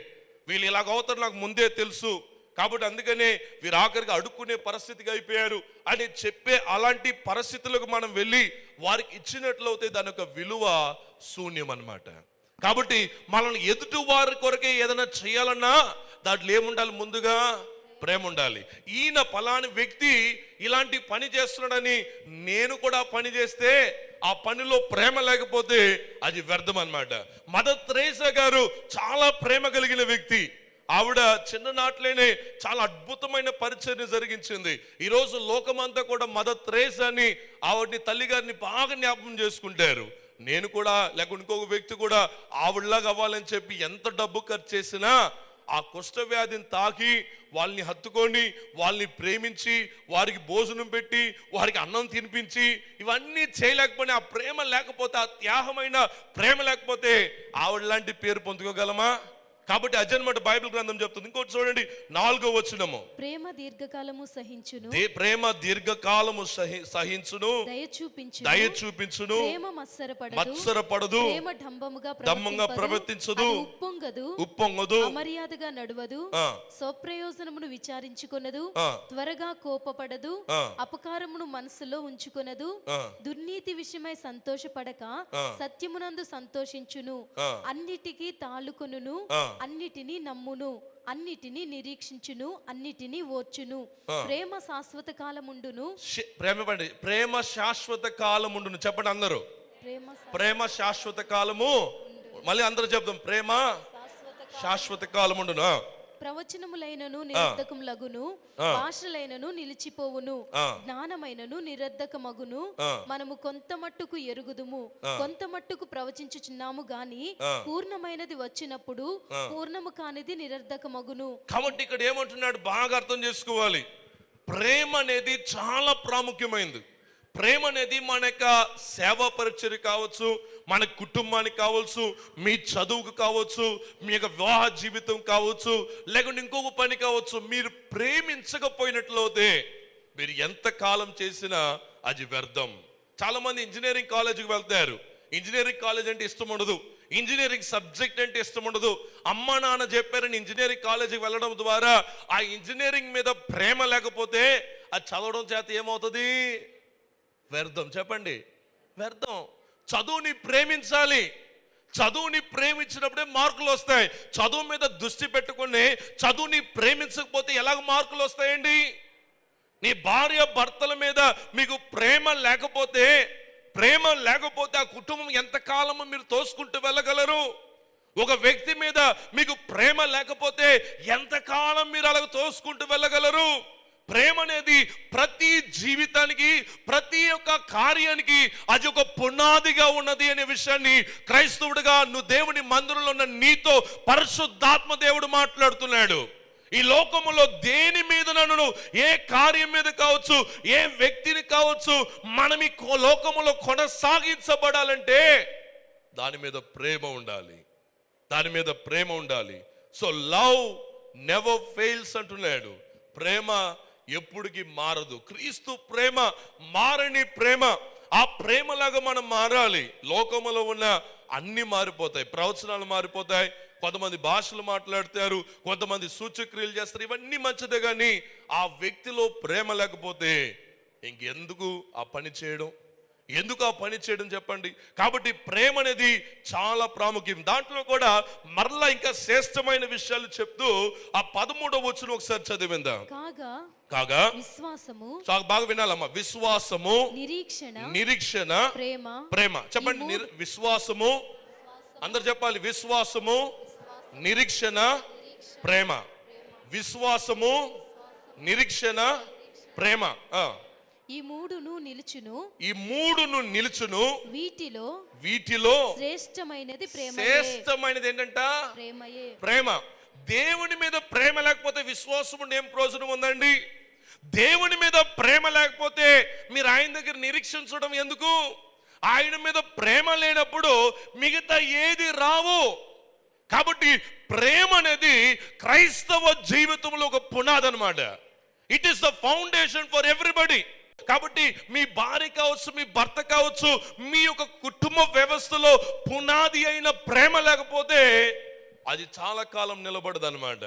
వీళ్ళు ఇలాగ అవుతారు నాకు ముందే తెలుసు కాబట్టి అందుకనే వీరు ఆఖరికి అడుక్కునే పరిస్థితికి అయిపోయారు అని చెప్పే అలాంటి పరిస్థితులకు మనం వెళ్ళి వారికి ఇచ్చినట్లయితే దాని యొక్క విలువ శూన్యం అన్నమాట. కాబట్టి మనల్ని ఎదుటి వారి కొరకే ఏదైనా చేయాలన్నా దాంట్లో ఏముండాలి? ముందుగా ప్రేమ ఉండాలి. ఈయన ఫలాని వ్యక్తి ఇలాంటి పని చేస్తున్నాడని నేను కూడా పని చేస్తే ఆ పనిలో ప్రేమ లేకపోతే అది వ్యర్థం అన్నమాట. మదర్ తెరేసా గారు చాలా ప్రేమ కలిగిన వ్యక్తి. ఆవిడ చిన్ననాట్లోనే చాలా అద్భుతమైన పరిచర్య జరిగించింది. ఈరోజు లోకమంతా కూడా మదర్ తెరేసాని, ఆవిడని తల్లిగారిని బాగా జ్ఞాపకం చేసుకుంటారు. నేను కూడా లేకుంటే ఇంకొక వ్యక్తి కూడా ఆవిడలాగా అవ్వాలని చెప్పి ఎంత డబ్బు ఖర్చు చేసినా ఆ కుష్ఠవ్యాధిని తాకి వాళ్ళని హత్తుకొని వాళ్ళని ప్రేమించి వారికి భోజనం పెట్టి వారికి అన్నం తినిపించి ఇవన్నీ చేయలేకపోయినా, ఆ ప్రేమ లేకపోతే, ఆ త్యాగమైన ప్రేమ లేకపోతే ఆవిడ లాంటి పేరు పొందుకోగలమా? కాబట్టి అదన్నమాట బైబిల్ గ్రంథం చెప్తుంది. ఇంకోటి చూడండి, 4వ వచనము. ప్రేమ దీర్ఘకాలము సహించును, ప్రేమ దీర్ఘకాలము సహించును, దయ చూపించును, ప్రేమ మత్సరపడదు, ప్రేమ డంబంగా ప్రవర్తించదు, ఉప్పొంగదు, అమర్యాదగా నడవదు, స్వప్రయోజనమును విచారించుకొనదు, త్వరగా కోపపడదు, అపకారమును మనసులో ఉంచుకొనదు, దుర్నీతి విషయమై సంతోషపడక సత్యమునందు సంతోషించును, అన్నిటికీ తాళుకొనును, అన్నిటినీ నమ్మును, అన్నిటినీ నిరీక్షించును, అన్నిటినీ ఓర్చును. ప్రేమ శాశ్వత కాలముండును. ప్రేమ శాశ్వత కాలముండును. చెప్పండి అందరూ, ప్రేమ శాశ్వత కాలము. మళ్ళీ అందరూ చెప్తాం, ప్రేమ శాశ్వత కాలముండును. ప్రవచనములైనను నిరర్ధకములగును, భాషలైనను నిలిచిపోవును, జ్ఞానమైనను నిరర్ధకమగును. మనము కొంత మట్టుకు ఎరుగుదుము, కొంత మట్టుకు ప్రవచించుచున్నాము గాని పూర్ణమైనది వచ్చినప్పుడు పూర్ణము కానిది నిరర్ధకమగును. కాబట్టి ఇక్కడ ఏమంటున్నాడు బాగా అర్థం చేసుకోవాలి. ప్రేమ అనేది చాలా ప్రాముఖ్యమైనది. ప్రేమ అనేది మన యొక్క సేవా పరిచర్య కావచ్చు, మన కుటుంబానికి కావచ్చు, మీ చదువుకు కావచ్చు, మీ యొక్క వివాహ జీవితం కావచ్చు, లేకుంటే ఇంకొక పని కావచ్చు. మీరు ప్రేమించకపోయినట్లయితే మీరు ఎంత కాలం చేసినా అది వ్యర్థం. చాలా మంది ఇంజనీరింగ్ కాలేజీకి వెళ్తారు. ఇంజనీరింగ్ కాలేజ్ అంటే ఇష్టం ఉండదు, ఇంజనీరింగ్ సబ్జెక్ట్ అంటే ఇష్టం ఉండదు. అమ్మ నాన్న చెప్పారని ఇంజనీరింగ్ కాలేజీకి వెళ్ళడం ద్వారా ఆ ఇంజనీరింగ్ మీద ప్రేమ లేకపోతే అది చదవడం చేత ఏమవుతుంది? వ్యర్థం. చెప్పండి, వ్యర్థం. చదువుని ప్రేమించాలి. చదువుని ప్రేమించినప్పుడే మార్కులు వస్తాయి. చదువు మీద దృష్టి పెట్టుకుని చదువుని ప్రేమించకపోతే ఎలాగ మార్కులు వస్తాయండి? నీ భార్య భర్తల మీద మీకు ప్రేమ లేకపోతే ఆ కుటుంబం ఎంతకాలము మీరు తోసుకుంటూ వెళ్ళగలరు? ఒక వ్యక్తి మీద మీకు ప్రేమ లేకపోతే ఎంతకాలం మీరు అలాగ తోసుకుంటూ వెళ్ళగలరు? ప్రేమ అనేది ప్రతి జీవితానికి, ప్రతి ఒక్క కార్యానికి అది ఒక పునాదిగా ఉన్నది అనే విషయాన్ని క్రైస్తవుడిగా నువ్వు దేవుని మందిరంలో ఉన్న నీతో పరిశుద్ధాత్మ దేవుడు మాట్లాడుతున్నాడు. ఈ లోకములో దేని మీద నన్ను, ఏ కార్యం మీద కావచ్చు, ఏ వ్యక్తిని కావచ్చు, మనం ఈ లోకములో కొనసాగించబడాలంటే దాని మీద ప్రేమ ఉండాలి, దాని మీద ప్రేమ ఉండాలి. సో లవ్ నెవర్ ఫెయిల్స్ అంటున్నాడు. ప్రేమ ఎప్పుడుకి మారదు. క్రీస్తు ప్రేమ మారని ప్రేమ. ఆ ప్రేమలాగా మనం మారాలి. లోకములో ఉన్న అన్ని మారిపోతాయి. ప్రవచనాలు మారిపోతాయి, కొంతమంది భాషలు మాట్లాడతారు, కొంతమంది సూచక్రియలు చేస్తారు. ఇవన్నీ మంచిదే, కానీ ఆ వ్యక్తిలో ప్రేమ లేకపోతే ఇంకెందుకు ఆ పని చేయడం? ఎందుకు ఆ పని చేయడం చెప్పండి. కాబట్టి ప్రేమ అనేది చాలా ప్రాముఖ్యం. దాంట్లో కూడా మరలా ఇంకా శ్రేష్టమైన విషయాలు చెప్తూ ఆ 13వ వచనం ఒకసారి చదివిందాం. కాగా విశ్వాసము, బాగా వినాలమ్మా, విశ్వాసము, నిరీక్షణ, ప్రేమ. చెప్పండి, విశ్వాసము. అందరు చెప్పాలి, విశ్వాసము, నిరీక్షణ, ప్రేమ. విశ్వాసము, నిరీక్షణ, ప్రేమ. ఈ మూడును నిలుచును. వీటిలో శ్రేష్టమైనది ప్రేమ. శ్రేష్టమైనది ఏంటంట? ప్రేమ. దేవుని మీద ప్రేమ లేకపోతే విశ్వాసం ఉండి ఏం ప్రయోజనం ఉందండి? దేవుని మీద ప్రేమ లేకపోతే మీరు ఆయన దగ్గర నిరీక్షించడం ఎందుకు? ఆయన మీద ప్రేమ లేనప్పుడు మిగతా ఏది రావు. కాబట్టి ప్రేమ అనేది క్రైస్తవ జీవితంలో ఒక పునాది అన్నమాట. It is the foundation for everybody. కాబట్టి మీ భార్య కావచ్చు, మీ భర్త కావచ్చు, మీ యొక్క కుటుంబ వ్యవస్థలో పునాది అయిన ప్రేమ లేకపోతే అది చాలా కాలం నిలబడదు అన్నమాట.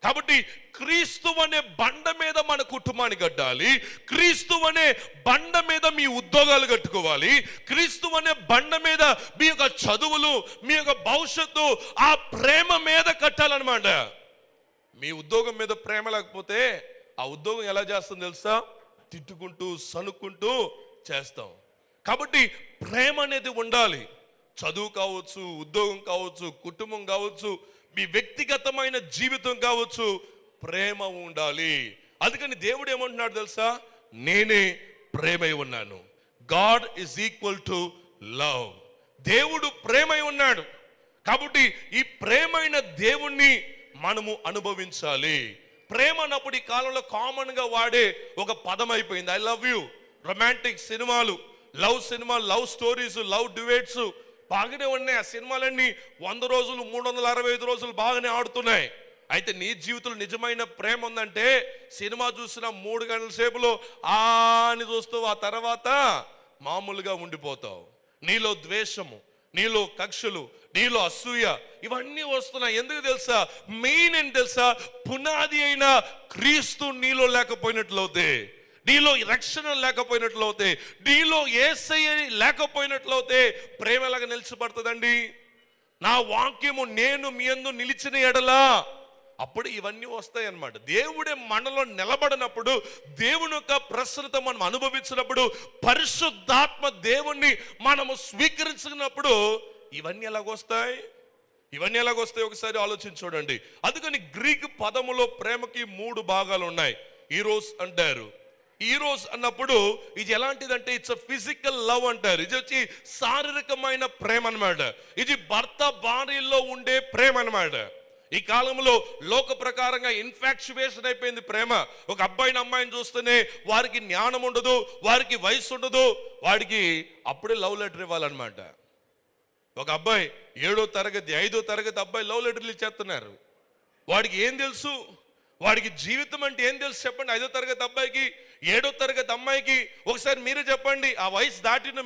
కాబట్టి క్రీస్తు అనే బండ మీద మన కుటుంబాన్ని కట్టాలి, క్రీస్తు అనే బండ మీద మీ ఉద్యోగాలు కట్టుకోవాలి, క్రీస్తు అనే బండ మీద మీ యొక్క చదువులు, మీ యొక్క భవిష్యత్తు ఆ ప్రేమ మీద కట్టాలన్నమాట. మీ ఉద్యోగం మీద ప్రేమ లేకపోతే ఆ ఉద్యోగం ఎలా చేస్తుందో తెలుసా? తిట్టుకుంటూ సనుక్కుంటూ చేస్తాం. కాబట్టి ప్రేమ అనేది ఉండాలి. చదువు కావచ్చు, ఉద్యోగం కావచ్చు, కుటుంబం కావచ్చు, మీ వ్యక్తిగతమైన జీవితం కావచ్చు, ప్రేమ ఉండాలి. అందుకని దేవుడు ఏమంటున్నాడు తెలుసా? నేనే ప్రేమై ఉన్నాను. God is equal to love. దేవుడు ప్రేమై ఉన్నాడు. కాబట్టి ఈ ప్రేమైన దేవుణ్ణి మనము అనుభవించాలి. ప్రేమ అన్నప్పుడు ఈ కాలంలో కామన్ గా వాడే ఒక పదం అయిపోయింది. I love you. రొమాంటిక్ సినిమాలు, లవ్ సినిమాలు, లవ్ స్టోరీస్, లవ్ డ్యూయెట్స్ బాగానే ఉన్నాయి. ఆ సినిమాలన్నీ 100 రోజులు 365 రోజులు బాగానే ఆడుతున్నాయి. అయితే నీ జీవితంలో నిజమైన ప్రేమ ఉందంటే సినిమా చూసిన 3 గంటల సేపులో అని చూస్తావు, ఆ తర్వాత మామూలుగా ఉండిపోతావు. నీలో ద్వేషము, నీలో కక్షలు, నీలో అసూయ ఇవన్నీ వస్తున్నాయి. ఎందుకు తెలుసా? మెయిన్ ఏంటి తెలుసా? పునాది అయిన క్రీస్తు నీలో లేకపోయినట్లయితే, నీలో రక్షణ లేకపోయినట్లయితే, నీలో యేసయ్య లేకపోయినట్లయితే ప్రేమ ఎలాగ నిలిచిపడుతుందండి? నా వాక్యము నేను మీ యందు నిలిచిన ఎడలా అప్పుడు ఇవన్నీ వస్తాయి అన్నమాట. దేవుడే మనలో నిలబడినప్పుడు, దేవుని యొక్క ప్రసన్నత మనం అనుభవించినప్పుడు, పరిశుద్ధాత్మ దేవుణ్ణి మనము స్వీకరించినప్పుడు ఇవన్నీ ఎలాగొస్తాయి? ఇవన్నీ ఎలాగొస్తాయి ఒకసారి ఆలోచించి చూడండి. అందుకని గ్రీక్ పదములో ప్రేమకి 3 భాగాలు ఉన్నాయి. ఈరోస్ అంటారు. ఈరోస్ అన్నప్పుడు ఇది ఎలాంటిదంటే ఇట్స్ ఫిజికల్ లవ్ అంటారు. ఇది వచ్చి శారీరకమైన ప్రేమ అన్నమాట. ఇది భర్త భార్యలో ఉండే ప్రేమ అన్నమాట. ఈ కాలంలో లోక ప్రకారంగా ఇన్ఫాక్చువేషన్ అయిపోయింది ప్రేమ. ఒక అబ్బాయిని అమ్మాయిని చూస్తేనే వారికి జ్ఞానం ఉండదు, వారికి వయసు ఉండదు, వాడికి అప్పుడే లవ్ లెటర్ ఇవ్వాలన్నమాట. ఒక అబ్బాయి 7వ తరగతి 5వ తరగతి అబ్బాయి లవ్ లెటర్లు ఇచ్చేస్తున్నారు. వాడికి ఏం తెలుసు? వాడికి జీవితం అంటే ఏం తెలుసు చెప్పండి? 5వ తరగతి అబ్బాయికి 7వ తరగతి అమ్మాయికి ఒకసారి మీరే చెప్పండి. ఆ వయసు దాటిన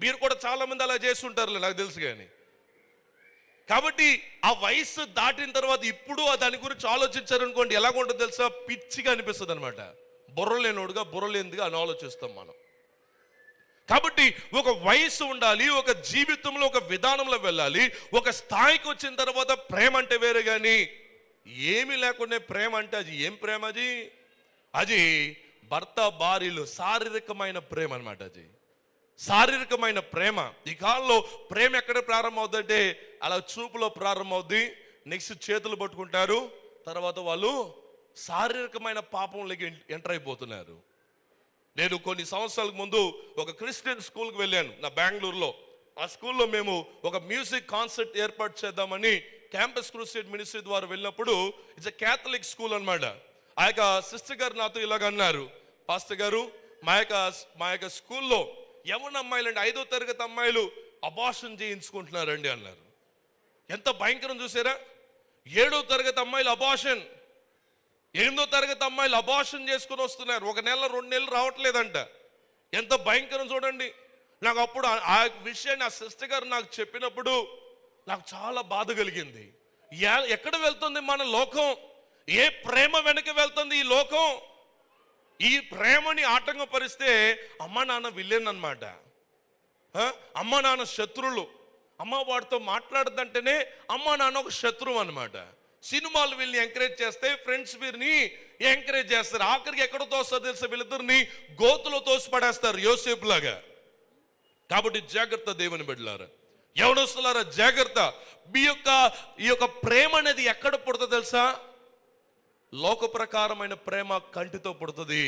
మీరు కూడా చాలా మంది అలా చేస్తుంటారు, నాకు తెలుసు. కానీ కాబట్టి ఆ వయసు దాటిన తర్వాత ఇప్పుడు దాని గురించి ఆలోచించారనుకోండి, ఎలాగుంటుందో తెలుసా? పిచ్చిగా అనిపిస్తుంది అనమాట. బుర్రలేనోడుగా బుర్రలేనిదిగా అని ఆలోచిస్తాం మనం. కాబట్టి ఒక వయసు ఉండాలి, ఒక జీవితంలో ఒక విధానంలో వెళ్ళాలి. ఒక స్థాయికి వచ్చిన తర్వాత ప్రేమ అంటే వేరే, కానీ ఏమీ లేకుండా ప్రేమ అంటే అది ఏం ప్రేమ? అది భర్త భార్యలు శారీరకమైన ప్రేమ అనమాట. అది శారీరకమైన ప్రేమ. ఈ కాలంలో ప్రేమ ఎక్కడ ప్రారంభమవుతుందంటే అలా చూపులో ప్రారంభమవుద్ది. నెక్స్ట్ చేతులు పట్టుకుంటారు, తర్వాత వాళ్ళు శారీరకమైన పాపంలోకి ఎంటర్ అయిపోతున్నారు. నేను కొన్ని సంవత్సరాల ముందు ఒక క్రిస్టియన్ స్కూల్కి వెళ్ళాను నా బెంగళూరులో. ఆ స్కూల్లో మేము ఒక మ్యూజిక్ కాన్సర్ట్ ఏర్పాటు చేద్దామని క్యాంపస్ క్రూసేడ్ మినిస్ట్రీ ద్వారా వెళ్ళినప్పుడు, ఇట్స్ ఎ క్యాథలిక్ స్కూల్ అన్నమాట. ఆ యొక్క సిస్టర్ గారు నాతో ఇలాగ అన్నారు, పాస్టర్ గారు మా యొక్క స్కూల్లో యవ్వన అమ్మాయిలు అండి 5వ తరగతి అమ్మాయిలు అబార్షన్ చేయించుకుంటున్నారండి అన్నారు. ఎంత భయంకరం చూసారా? 7వ తరగతి అమ్మాయిలు అబార్షన్, 8వ తరగతి అమ్మాయిలు అబార్షన్ చేసుకుని వస్తున్నారు. 1 నెల 2 నెలలు రావట్లేదంట. ఎంత భయంకరం చూడండి. నాకు అప్పుడు ఆ విషయాన్ని ఆ సిస్టర్ గారు నాకు చెప్పినప్పుడు నాకు చాలా బాధ కలిగింది. ఎక్కడ వెళ్తుంది మన లోకం? ఏ ప్రేమ వెనక వెళ్తుంది ఈ లోకం? ఈ ప్రేమని ఆటంకపరిస్తే అమ్మ నాన్న విలన్ అన్నమాట. అమ్మ నాన్న శత్రువులు. అమ్మ వాడితో మాట్లాడదంటేనే అమ్మ నాన్న ఒక శత్రువు అన్నమాట. సినిమాలు వీళ్ళని ఎంకరేజ్ చేస్తే ఫ్రెండ్స్ వీరిని ఎంకరేజ్ చేస్తారు. ఆఖరికి ఎక్కడ తోస్తారు తెలుసా? వీళ్ళిద్దరిని గోతులో తోసి పడేస్తారు, యోసేపు లాగా. కాబట్టి జాగ్రత్త దేవుని బిడ్డలారా, యవనస్తులారా జాగ్రత్త. ఈ యొక్క ప్రేమ అనేది ఎక్కడ పుడుతుంది తెలుసా? లోక ప్రకారమైన ప్రేమ కంటితో పుడుతుంది,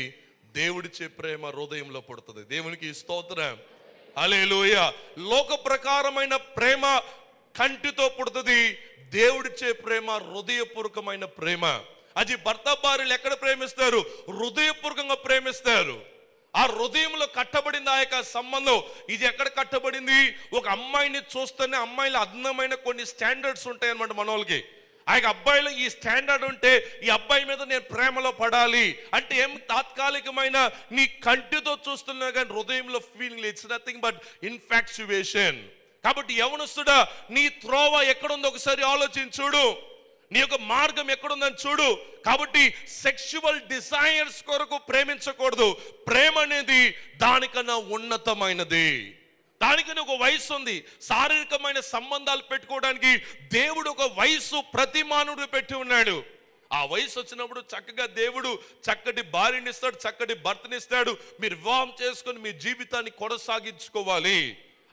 దేవుడిచ్చే ప్రేమ హృదయంలో పుడుతుంది. దేవునికి స్తోత్రం, హల్లెలూయా. లోక ప్రకారమైన ప్రేమ కంటితో పుడుతుంది, దేవుడిచ్చే ప్రేమ హృదయపూర్వకమైన ప్రేమ. అది భర్త భార్యలు ఎక్కడ ప్రేమిస్తారు? హృదయపూర్వకంగా ప్రేమిస్తారు. ఆ హృదయంలో కట్టబడింది ఆ యొక్క సంబంధం. ఇది ఎక్కడ కట్టబడింది? ఒక అమ్మాయిని చూస్తేనే అమ్మాయిల అందమైన కొన్ని స్టాండర్డ్స్ ఉంటాయి అన్నమాట మన వాళ్ళకి. ఆ యొక్క అబ్బాయిలో ఈ స్టాండర్డ్ ఉంటే ఈ అబ్బాయి మీద నేను ప్రేమలో పడాలి అంటే ఏం తాత్కాలికమైన నీ కంటితో చూస్తున్నా కానీ హృదయంలో feeling it's nothing but infatuation. కాబట్టి యవనస్తుడా, నీ త్రోవ ఎక్కడుందో ఒకసారి ఆలోచించుడు. నీ యొక్క మార్గం ఎక్కడుందని చూడు. కాబట్టి సెక్షువల్ డిజైర్స్ కొరకు ప్రేమించకూడదు. ప్రేమ అనేది దానికన్నా ఉన్నతమైనది. దానికని ఒక వయసు ఉంది. శారీరకమైన సంబంధాలు పెట్టుకోవడానికి దేవుడు ఒక వయసు ప్రతి మానవుడు పెట్టి ఉన్నాడు. ఆ వయసు వచ్చినప్పుడు చక్కగా దేవుడు చక్కటి భార్యని ఇస్తాడు, చక్కటి భర్తని ఇస్తాడు. మీరు వివాహం చేసుకొని మీ జీవితాన్ని కొనసాగించుకోవాలి.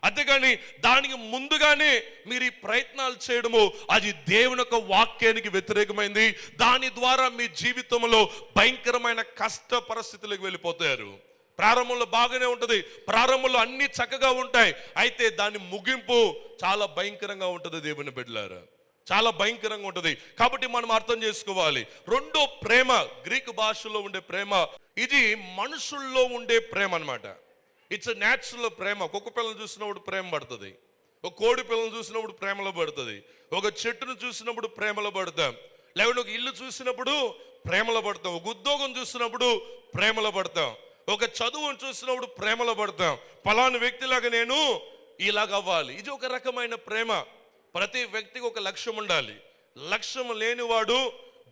అంతేగాని దానికి ముందుగానే మీరు ఈ ప్రయత్నాలు చేయడము అది దేవుని యొక్క వాక్యానికి వ్యతిరేకమైంది. దాని ద్వారా మీ జీవితంలో భయంకరమైన కష్ట పరిస్థితులకు వెళ్ళిపోతారు. ప్రారంభంలో బాగానే ఉంటుంది, ప్రారంభంలో అన్ని చక్కగా ఉంటాయి, అయితే దాని ముగింపు చాలా భయంకరంగా ఉంటుంది. దేవుని బిడ్డలారా, చాలా భయంకరంగా ఉంటుంది. కాబట్టి మనం అర్థం చేసుకోవాలి. రెండో ప్రేమ గ్రీకు భాషలో ఉండే ప్రేమ, ఇది మనుషుల్లో ఉండే ప్రేమ అన్నమాట. ఇట్స్ న్యాచురల్ ప్రేమ. కుక్క పిల్లలు చూసినప్పుడు ప్రేమ పడుతుంది, ఒక కోడి పిల్లలు చూసినప్పుడు ప్రేమలో పడుతుంది, ఒక చెట్టును చూసినప్పుడు ప్రేమలో పడతాం, లేకుంటే ఒక ఇల్లు చూసినప్పుడు ప్రేమలో పడతాం, ఒక ఉద్యోగం చూసినప్పుడు ప్రేమలో పడతాం, ఒక చదువును చూసినప్పుడు ప్రేమలో పడతాం. పలానా వ్యక్తిలాగా నేను ఇలాగ అవ్వాలి. ఇది ఒక రకమైన ప్రేమ. ప్రతి వ్యక్తికి ఒక లక్ష్యం ఉండాలి. లక్ష్యం లేనివాడు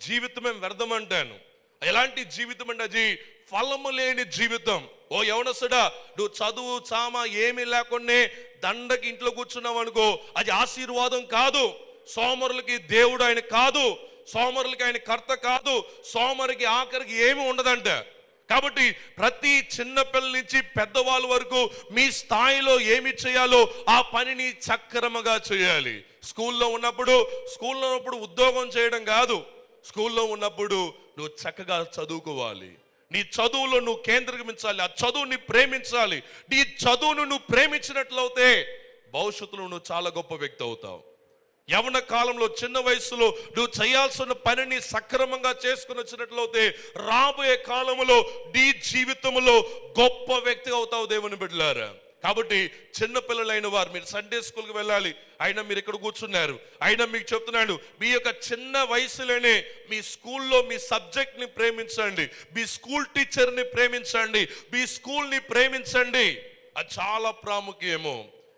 జీవితమే వ్యర్థం అంటాను. ఎలాంటి జీవితం అంటే అది ఫలము లేని జీవితం. ఓ యవనస్తుడా, నువ్వు చదువు చామ ఏమీ లేకుండా దండకి ఇంట్లో కూర్చున్నావు అనుకో, అది ఆశీర్వాదం కాదు. సోమరులకి దేవుడు ఆయన కాదు, సోమరులకి ఆయన కర్త కాదు, సోమరికి ఆఖరికి ఏమి ఉండదంట. కాబట్టి ప్రతి చిన్న పిల్లల నుంచి పెద్దవాళ్ళ వరకు మీ స్థాయిలో ఏమి చేయాలో ఆ పనిని సక్రమంగా చేయాలి. స్కూల్లో ఉన్నప్పుడు ఉద్యోగం చేయడం కాదు, స్కూల్లో ఉన్నప్పుడు నువ్వు చక్కగా చదువుకోవాలి. నీ చదువులో నువ్వు కేంద్రీకరించాలి, ఆ చదువుని ప్రేమించాలి. నీ చదువును నువ్వు ప్రేమించినట్లయితే భవిష్యత్తులో నువ్వు చాలా గొప్ప వ్యక్తి అవుతావు. యవన కాలంలో చిన్న వయసులో నువ్వు చేయాల్సిన పనిని సక్రమంగా చేసుకుని వచ్చినట్లయితే రాబోయే కాలంలో నీ జీవితంలో గొప్ప వ్యక్తి అవుతావు దేవుని బిడ్డలారా. కాబట్టి చిన్నపిల్లలైన వారు మీరు సండే స్కూల్కి వెళ్ళాలి, అయినా మీరు ఇక్కడ కూర్చున్నారు, అయినా మీకు చెప్తున్నాను, మీ యొక్క చిన్న వయసులోనే మీ స్కూల్లో మీ సబ్జెక్ట్ని ప్రేమించండి, మీ స్కూల్ టీచర్ని ప్రేమించండి, మీ స్కూల్ని ప్రేమించండి. అది చాలా ప్రాముఖ్యము.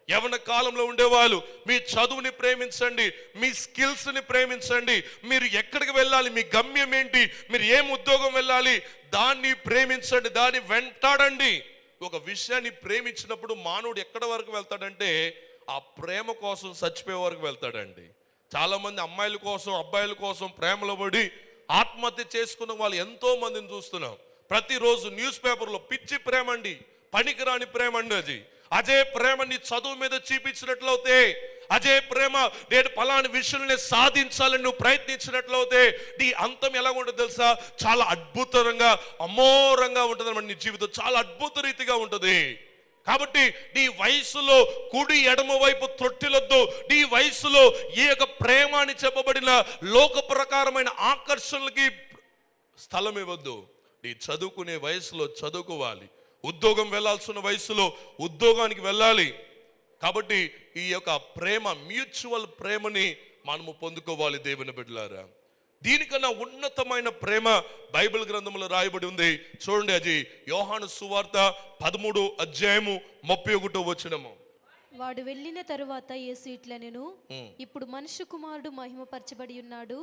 యవన కాలంలో ఉండేవాళ్ళు మీ చదువుని ప్రేమించండి, మీ స్కిల్స్ని ప్రేమించండి, మీరు ఎక్కడికి వెళ్ళాలి, మీ గమ్యం ఏంటి, మీరు ఏం ఉద్యోగం వెళ్ళాలి, దాన్ని ప్రేమించండి, దాన్ని వెంటాడండి. ఒక విషయాన్ని ప్రేమించినప్పుడు మానవుడు ఎక్కడి వరకు వెళ్తాడంటే ఆ ప్రేమ కోసం చచ్చిపోయే వరకు వెళ్తాడండి. చాలా మంది అమ్మాయిల కోసం అబ్బాయిల కోసం ప్రేమలో పడి ఆత్మహత్య చేసుకున్న వాళ్ళు ఎంతో మందిని చూస్తున్నాం. ప్రతిరోజు న్యూస్ పేపర్లో పిచ్చి ప్రేమ అండి, పనికిరాని ప్రేమ అండి. అది అదే ప్రేమ నీ చదువు మీద చూపించినట్లయితే, అదే ప్రేమ నేను పలాని విషయాన్ని సాధించాలని నువ్వు ప్రయత్నించినట్లయితే నీ అంతం ఎలా ఉంటుంది తెలుసా? చాలా అద్భుతంగా అమోరంగా ఉంటుంది అన్నమాట. నీ జీవితం చాలా అద్భుత రీతిగా ఉంటుంది. కాబట్టి నీ వయసులో కుడి ఎడమ వైపు తొట్టిలొద్దు. నీ వయసులో ఈ యొక్క ప్రేమ అని చెప్పబడిన లోక ప్రకారమైన ఆకర్షణలకి స్థలం ఇవ్వద్దు. నీ చదువుకునే వయసులో చదువుకోవాలి, ఉద్యోగం వెళ్ళాల్సిన వయసులో ఉద్యోగానికి వెళ్ళాలి. కాబట్టి ఈ యొక్క ప్రేమ, మ్యూచువల్ ప్రేమని మనము పొందుకోవాలి దేవుని బిడ్డలారా. దీనికన్నా ఉన్నతమైన ప్రేమ బైబిల్ గ్రంథంలో రాయబడి ఉంది. చూడండి, అది యోహాను సువార్త 13:31. వాడు వెళ్ళిన తరువాత యేసు ఇట్లనెను, ఇప్పుడు మనుష్య కుమారుడు మహిమపరచబడి ఉన్నాడు,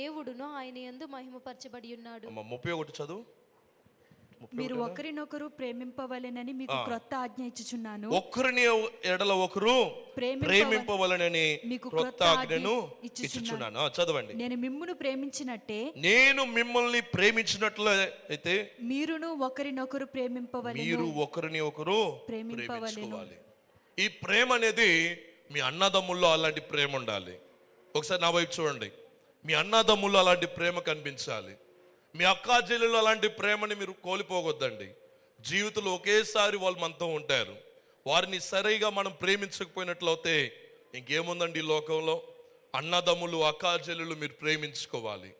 దేవుడును ఆయన యందు మహిమపరచబడి ఉన్నాడు. 31 చదువు. మీరు ఒకరినొకరు ప్రేమింపవలెనని మీకు క్రొత్త ఆజ్ఞ ఇచ్చుచున్నాను. ఒకరిని ఎడల ఒకరు ప్రేమింపవలెనని మీకు క్రొత్త ఆజ్ఞను ఇచ్చుచున్నాను. చదవండి. నేను మిమ్మును ప్రేమించినట్టే, నేను మిమ్మల్ని ప్రేమించినట్లయితే మీరును ఒకరినొకరు ప్రేమింపవలెను. మీరు ఒకరిని ఒకరు ప్రేమించుకోవాలి. ఈ ప్రేమ అనేది మీ అన్నదమ్ముల్లో అలాంటి ప్రేమ ఉండాలి. ఒకసారి నా వైపు చూడండి. మీ అన్నదమ్ముల్లో అలాంటి ప్రేమ కనిపించాలి. మీ అక్కా చెల్లెలు అలాంటి ప్రేమని మీరు కోల్పోవద్దండి. జీవితంలో ఒకేసారి వాళ్ళు మనతో ఉంటారు. వారిని సరిగా మనం ప్రేమించకపోయినట్లయితే ఇంకేముందండి ఈ లోకంలో? అన్నదమ్ములు, అక్కా చెల్లెలు మీరు ప్రేమించుకోవాలి.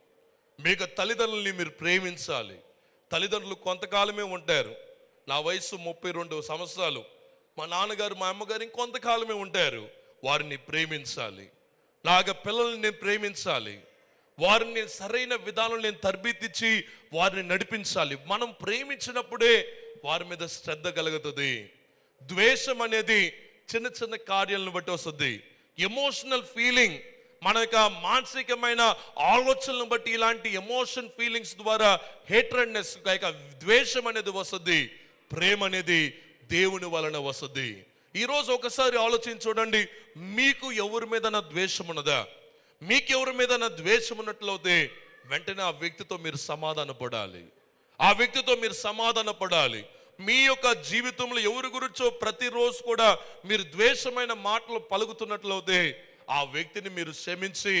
మీకు తల్లిదండ్రులని మీరు ప్రేమించాలి. తల్లిదండ్రులు కొంతకాలమే ఉంటారు. నా వయసు 32 సంవత్సరాలు. మా నాన్నగారు మా అమ్మగారు ఇంకొంతకాలమే ఉంటారు. వారిని ప్రేమించాలి. నాగా పిల్లల్ని నేను ప్రేమించాలి. వారిని సరైన విధానం నేను తరబితిచ్చి వారిని నడిపించాలి. మనం ప్రేమించినప్పుడే వారి మీద శ్రద్ధ కలుగుతుంది. ద్వేషం అనేది చిన్న చిన్న కార్యాలను బట్టి వస్తుంది. ఎమోషనల్ ఫీలింగ్ మన యొక్క మానసికమైన ఆలోచనలను బట్టి ఇలాంటి ఎమోషన్ ఫీలింగ్స్ ద్వారా హేట్రెడ్నెస్, ద్వేషం అనేది వస్తుంది. ప్రేమ అనేది దేవుని వలన వస్తుంది. ఈరోజు ఒకసారి ఆలోచించి చూడండి, మీకు ఎవరి మీద ద్వేషం ఉన్నదా? మీకు ఎవరి మీద ద్వేషం ఉన్నట్లయితే వెంటనే ఆ వ్యక్తితో మీరు సమాధాన పడాలి. ఆ వ్యక్తితో మీరు సమాధాన పడాలి. మీ యొక్క జీవితంలో ఎవరి గురించో ప్రతిరోజు కూడా మీరు ద్వేషమైన మాటలు పలుకుతున్నట్లయితే ఆ వ్యక్తిని మీరు క్షమించి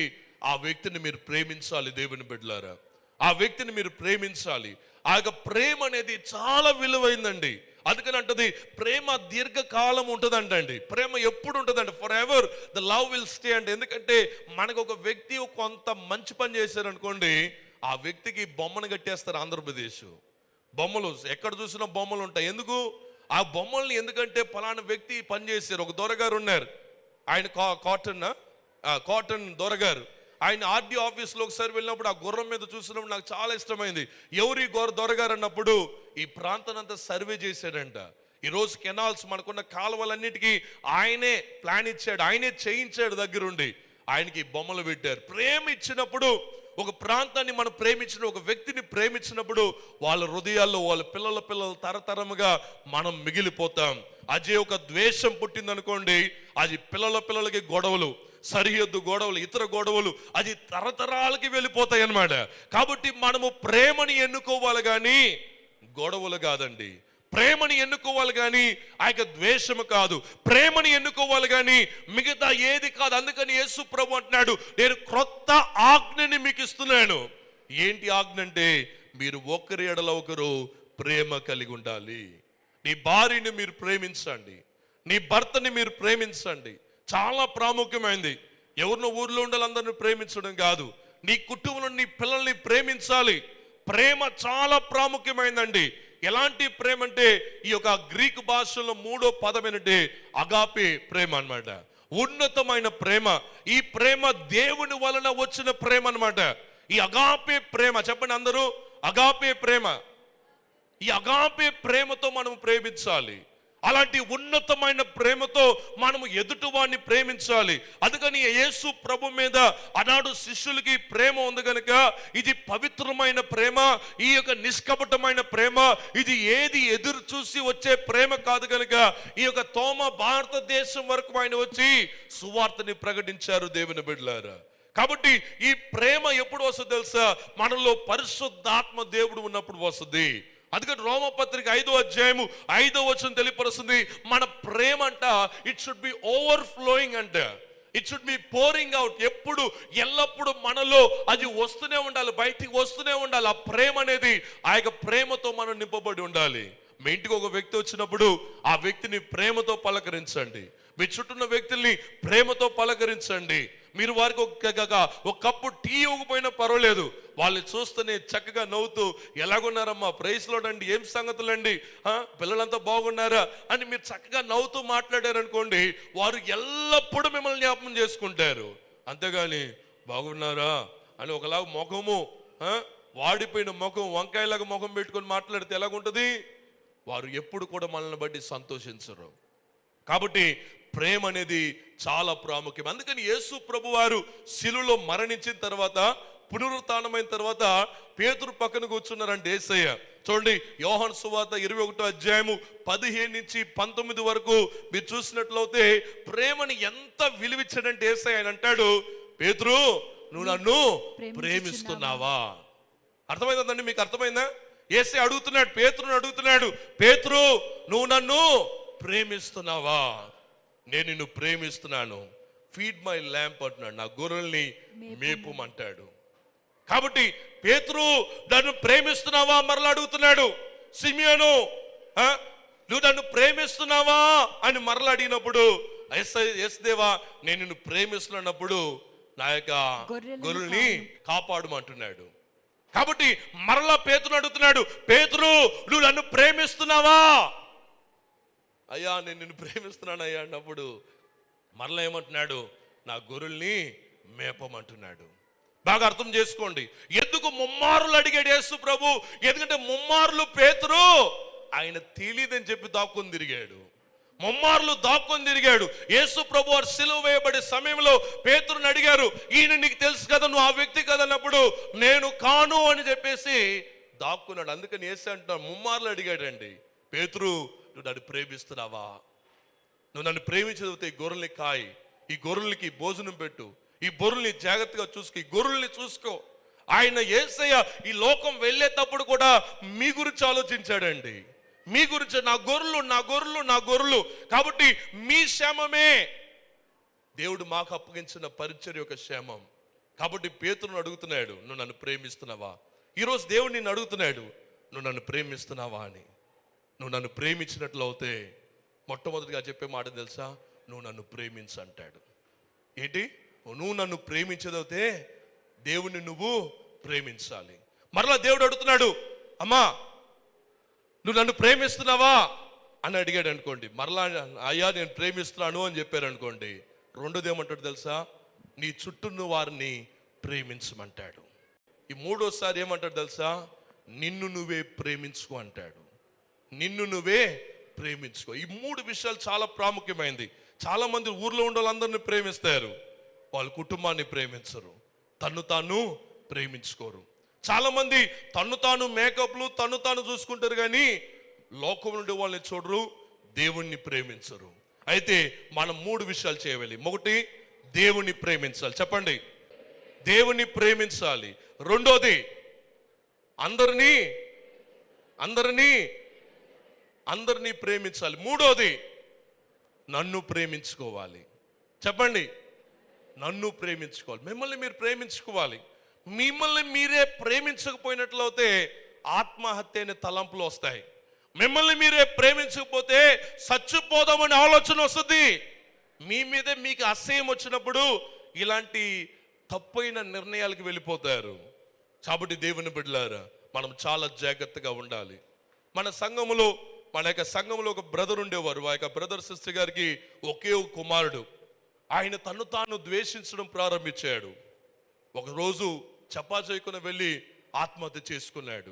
ఆ వ్యక్తిని మీరు ప్రేమించాలి. దేవుని బిడ్డలారా, ఆ వ్యక్తిని మీరు ప్రేమించాలి. ఆ యొక్క ప్రేమ అనేది చాలా విలువైందండి. అందుకని అంటది ప్రేమ దీర్ఘకాలం ఉంటుందంటండి. ప్రేమ ఎప్పుడు ఉంటుందండి? For ever the love will stay అండి. ఎందుకంటే మనకు ఒక వ్యక్తి కొంత మంచి పని చేశారు అనుకోండి, ఆ వ్యక్తికి బొమ్మను కట్టేస్తారు. ఆంధ్రప్రదేశ్ బొమ్మలు ఎక్కడ చూసినా బొమ్మలు ఉంటాయి. ఎందుకు ఆ బొమ్మల్ని? ఎందుకంటే ఫలానా వ్యక్తి పని చేశారు. ఒక దొరగారు ఉన్నారు, ఆయన కాటన్ దొరగారు. ఆయన ఆర్డీ ఆఫీస్లో ఒకసారి వెళ్ళినప్పుడు ఆ గుర్రం మీద చూసినప్పుడు నాకు చాలా ఇష్టమైంది. ఎవరి దొరగారు అన్నప్పుడు ఈ ప్రాంతాన్ని అంతా సర్వే చేశాడంట. ఈరోజు కెనాల్స్, మనకున్న కాలువలన్నిటికీ ఆయనే ప్లాన్ ఇచ్చాడు, ఆయనే చేయించాడు దగ్గరుండి. ఆయనకి బొమ్మలు పెట్టారు. ప్రేమ ఇచ్చినప్పుడు, ఒక ప్రాంతాన్ని మనం ప్రేమించిన, ఒక వ్యక్తిని ప్రేమించినప్పుడు వాళ్ళ హృదయాల్లో వాళ్ళ పిల్లల తరతరముగా మనం మిగిలిపోతాం. అదే ఒక ద్వేషం పుట్టిందనుకోండి, అది పిల్లలకి గొడవలు, సరిహద్దు గొడవలు, ఇతర గొడవలు, అది తరతరాలకి వెళ్ళిపోతాయి అన్నమాట. కాబట్టి మనము ప్రేమని ఎన్నుకోవాలి కానీ గొడవలు కాదండి. ప్రేమని ఎన్నుకోవాలి కానీ ఆ యొక్క ద్వేషము కాదు. ప్రేమని ఎన్నుకోవాలి కానీ మిగతా ఏది కాదు. అందుకని యేసు ప్రభు అంటున్నాడు, నేను క్రొత్త ఆజ్ఞని మీకు ఇస్తున్నాను. ఏంటి ఆజ్ఞ అంటే, మీరు ఒకరి ఎడల ఒకరు ప్రేమ కలిగి ఉండాలి. నీ భార్యని మీరు ప్రేమించండి, నీ భర్తని మీరు ప్రేమించండి. చాలా ప్రాముఖ్యమైనది. ఎవరినో ఊర్లో ఉండాలి అందరిని ప్రేమించడం కాదు, నీ కుటుంబంలో నీ పిల్లల్ని ప్రేమించాలి. ప్రేమ చాలా ప్రాముఖ్యమైందండి. ఎలాంటి ప్రేమ అంటే, ఈ యొక్క గ్రీకు భాషలో 3వ పదం ఏంటంటే అగాపే ప్రేమ అన్నమాట. ఉన్నతమైన ప్రేమ. ఈ ప్రేమ దేవుని వలన వచ్చిన ప్రేమ అన్నమాట. ఈ అగాపే ప్రేమ, చెప్పండి అందరూ, అగాపే ప్రేమ. ఈ అగాపే ప్రేమతో మనం ప్రేమించాలి. అలాంటి ఉన్నతమైన ప్రేమతో మనము ఎదుటివాడిని ప్రేమించాలి. అందుకని యేసు ప్రభు మీద ఆనాడు శిష్యులకి ప్రేమ ఉంది కనుక ఇది పవిత్రమైన ప్రేమ, ఈ యొక్క నిష్కపటమైన ప్రేమ, ఇది ఏది ఎదురు చూసి వచ్చే ప్రేమ కాదు కనుక ఈ యొక్క తోమ భారతదేశం వరకు ఆయన వచ్చి సువార్తని ప్రకటించారు. దేవుని బిడ్డలారా, కాబట్టి ఈ ప్రేమ ఎప్పుడు వస్తుంది తెలుసా? మనలో పరిశుద్ధాత్మ దేవుడు ఉన్నప్పుడు వస్తుంది. అందుకని రోమపత్రిక 5వ అధ్యాయము 5వ వచనం తెలియపరుస్తుంది, మన ప్రేమ అంట it should be overflowing అంట, it should be pouring out. ఎప్పుడు ఎల్లప్పుడు మనలో అది వస్తూనే ఉండాలి, బయటికి వస్తూనే ఉండాలి. ఆ ప్రేమ అనేది ఆ యొక్క ప్రేమతో మనం నింపబడి ఉండాలి. మీ ఇంటికి ఒక వ్యక్తి వచ్చినప్పుడు ఆ వ్యక్తిని ప్రేమతో పలకరించండి. మీ చుట్టూన్న వ్యక్తుల్ని ప్రేమతో పలకరించండి. మీరు వారికి ఒక కప్పు టీ ఇవ్వకపోయినా పర్వాలేదు, వాళ్ళని చూస్తేనే చక్కగా నవ్వుతూ ఎలాగున్నారమ్మా, ప్రైజ్ లోడ్ అండి, ఏం సంగతులండి, పిల్లలంతా బాగున్నారా అని మీరు చక్కగా నవ్వుతూ మాట్లాడారనుకోండి, వారు ఎల్లప్పుడూ మిమ్మల్ని జ్ఞాపకం చేసుకుంటారు. అంతేగాని బాగున్నారా అని ఒకలాగా ముఖము, వాడిపోయిన ముఖం, వంకాయలాగా ముఖం పెట్టుకొని మాట్లాడితే ఎలాగుంటుంది? వారు ఎప్పుడు కూడా మనల్ని బట్టి సంతోషించరు. కాబట్టి ప్రేమ అనేది చాలా ప్రాముఖ్యం. అందుకని యేసు ప్రభు వారు శిలువలో మరణించిన తర్వాత, పునరుత్థానమైన తర్వాత పేతురు పక్కన కూర్చున్నారంటే యేసయ్య. చూడండి, యోహాను సువార్త 21వ అధ్యాయము 15 నుంచి 19 వరకు మీరు చూసినట్లయితే ప్రేమని ఎంత విలువిచ్చాడంటే యేసయ్య ఆయన అంటాడు, పేతురు నువ్వు నన్ను ప్రేమిస్తున్నావా? అర్థమైందండి? మీకు అర్థమైందా? యేసయ్య అడుగుతున్నాడు, పేతురుని అడుగుతున్నాడు, పేతురు నువ్వు నన్ను ప్రేమిస్తున్నావా? నేను నిన్ను ప్రేమిస్తున్నాను, ఫీడ్ మై ల్యాంప్ అంటున్నాడు, నా గొర్రెల్ని మేపుమంటాడు. కాబట్టి పేతురు నన్ను ప్రేమిస్తున్నావా మరలా అడుగుతున్నాడు. సిమియోను నువ్వు నన్ను ప్రేమిస్తున్నావా అని మరలా అడిగినప్పుడు, ఎస్ దేవా నేను నిన్ను ప్రేమిస్తున్నప్పుడు నా యొక్క గొర్రెల్ని కాపాడుమంటున్నాడు. కాబట్టి మరలా పేతురు అడుగుతున్నాడు, పేతురు నువ్వు నన్ను ప్రేమిస్తున్నావా? అయ్యా నేను నిన్ను ప్రేమిస్తున్నాను అయ్యా అన్నప్పుడు మరలా ఏమంటున్నాడు, నా గొర్రెల్ని మేపమంటున్నాడు. బాగా అర్థం చేసుకోండి. ఎందుకు ముమ్మారులు అడిగాడు యేసు ప్రభు? ఎందుకంటే ముమ్మారులు పేతురు ఆయన తెలియదని చెప్పి దాక్కుని తిరిగాడు. ముమ్మార్లు దాక్కొని తిరిగాడు. యేసు ప్రభు వారు సిలువ వేయబడే సమయంలో పేతురుని అడిగారు, ఈయన నీకు తెలుసు కదా, నువ్వు ఆ వ్యక్తి కదా అన్నప్పుడు, నేను కాను అని చెప్పేసి దాక్కున్నాడు. అందుకని యేసు అంటున్నాడు, ముమ్మార్లు అడిగాడండి, పేతురు నువ్వు నన్ను ప్రేమిస్తున్నావా? నువ్వు నన్ను ప్రేమించకపోతే ఈ గొర్రెల్ని కాయి, ఈ గొర్రెలకి భోజనం పెట్టు, ఈ గొర్రెల్ని జాగ్రత్తగా చూసుకో, ఈ గొర్రెల్ని చూసుకో. ఆయన యేసయ్య ఈ లోకం వెళ్ళేటప్పుడు కూడా మీ గురించి ఆలోచించాడండి. మీ గురించి, నా గొర్రెలు నా గొర్రెలు నా గొర్రెలు, కాబట్టి మీ క్షేమమే దేవుడు మాకు అప్పగించిన పరిచర్య యొక్క క్షేమం. కాబట్టి పేతురుని అడుగుతున్నాడు, నువ్వు నన్ను ప్రేమిస్తున్నావా? ఈరోజు దేవుడు నిన్ను అడుగుతున్నాడు, నువ్వు నన్ను ప్రేమిస్తున్నావా అని. నువ్వు నన్ను ప్రేమించినట్లు అవుతే మొట్టమొదటిగా చెప్పే మాట తెలుసా? నువ్వు నన్ను ప్రేమించు అంటాడు. ఏంటి? నువ్వు నన్ను ప్రేమించదవుతే దేవుణ్ణి నువ్వు ప్రేమించాలి. మరలా దేవుడు అడుగుతున్నాడు, అమ్మా నువ్వు నన్ను ప్రేమిస్తున్నావా అని అడిగాడు అనుకోండి. మరలా అయ్యా నేను ప్రేమిస్తున్నాను అని చెప్పారు అనుకోండి. రెండోది ఏమంటాడు తెలుసా? నీ చుట్టూ వారిని ప్రేమించమంటాడు. ఈ మూడోసారి ఏమంటాడు తెలుసా? నిన్ను నువ్వే ప్రేమించుకో అంటాడు. నిన్ను నువ్వే ప్రేమించుకో. ఈ మూడు విషయాలు చాలా ప్రాముఖ్యమైనది. చాలా మంది ఊర్లో ఉండే వాళ్ళందరినీ ప్రేమిస్తారు, వాళ్ళ కుటుంబాన్ని ప్రేమించరు, తన్ను తాను ప్రేమించుకోరు. చాలా మంది తన్ను తాను మేకప్లు తన్ను తాను చూసుకుంటారు, కానీ లోకం నుండి వాళ్ళని చూడరు, దేవుణ్ణి ప్రేమించరు. అయితే మనం మూడు విషయాలు చేయవాలి. ఒకటి, దేవుణ్ణి ప్రేమించాలి. చెప్పండి, దేవుణ్ణి ప్రేమించాలి. రెండోది, అందరినీ ప్రేమించాలి. మూడోది, నన్ను ప్రేమించుకోవాలి. చెప్పండి, నన్ను ప్రేమించుకోవాలి. మిమ్మల్ని మీరు ప్రేమించుకోవాలి. మిమ్మల్ని మీరే ప్రేమించకపోయినట్లయితే ఆత్మహత్య అనే తలంపులు వస్తాయి. మిమ్మల్ని మీరే ప్రేమించకపోతే చచ్చిపోదామనే ఆలోచన వస్తుంది. మీ మీదే మీకు అసహ్యం వచ్చినప్పుడు ఇలాంటి తప్పైన నిర్ణయాలకు వెళ్ళిపోతారు. కాబట్టి దేవుని బిడ్డలారా, మనం చాలా జాగ్రత్తగా ఉండాలి. మన యొక్క సంఘంలో ఒక బ్రదర్ ఉండేవారు. ఆ యొక్క బ్రదర్ సిస్టర్ గారికి ఒకే ఒక కుమారుడు. ఆయన తను తాను ద్వేషించడం ప్రారంభించాడు. ఒకరోజు చప్పా చేయకుండా వెళ్ళి ఆత్మహత్య చేసుకున్నాడు.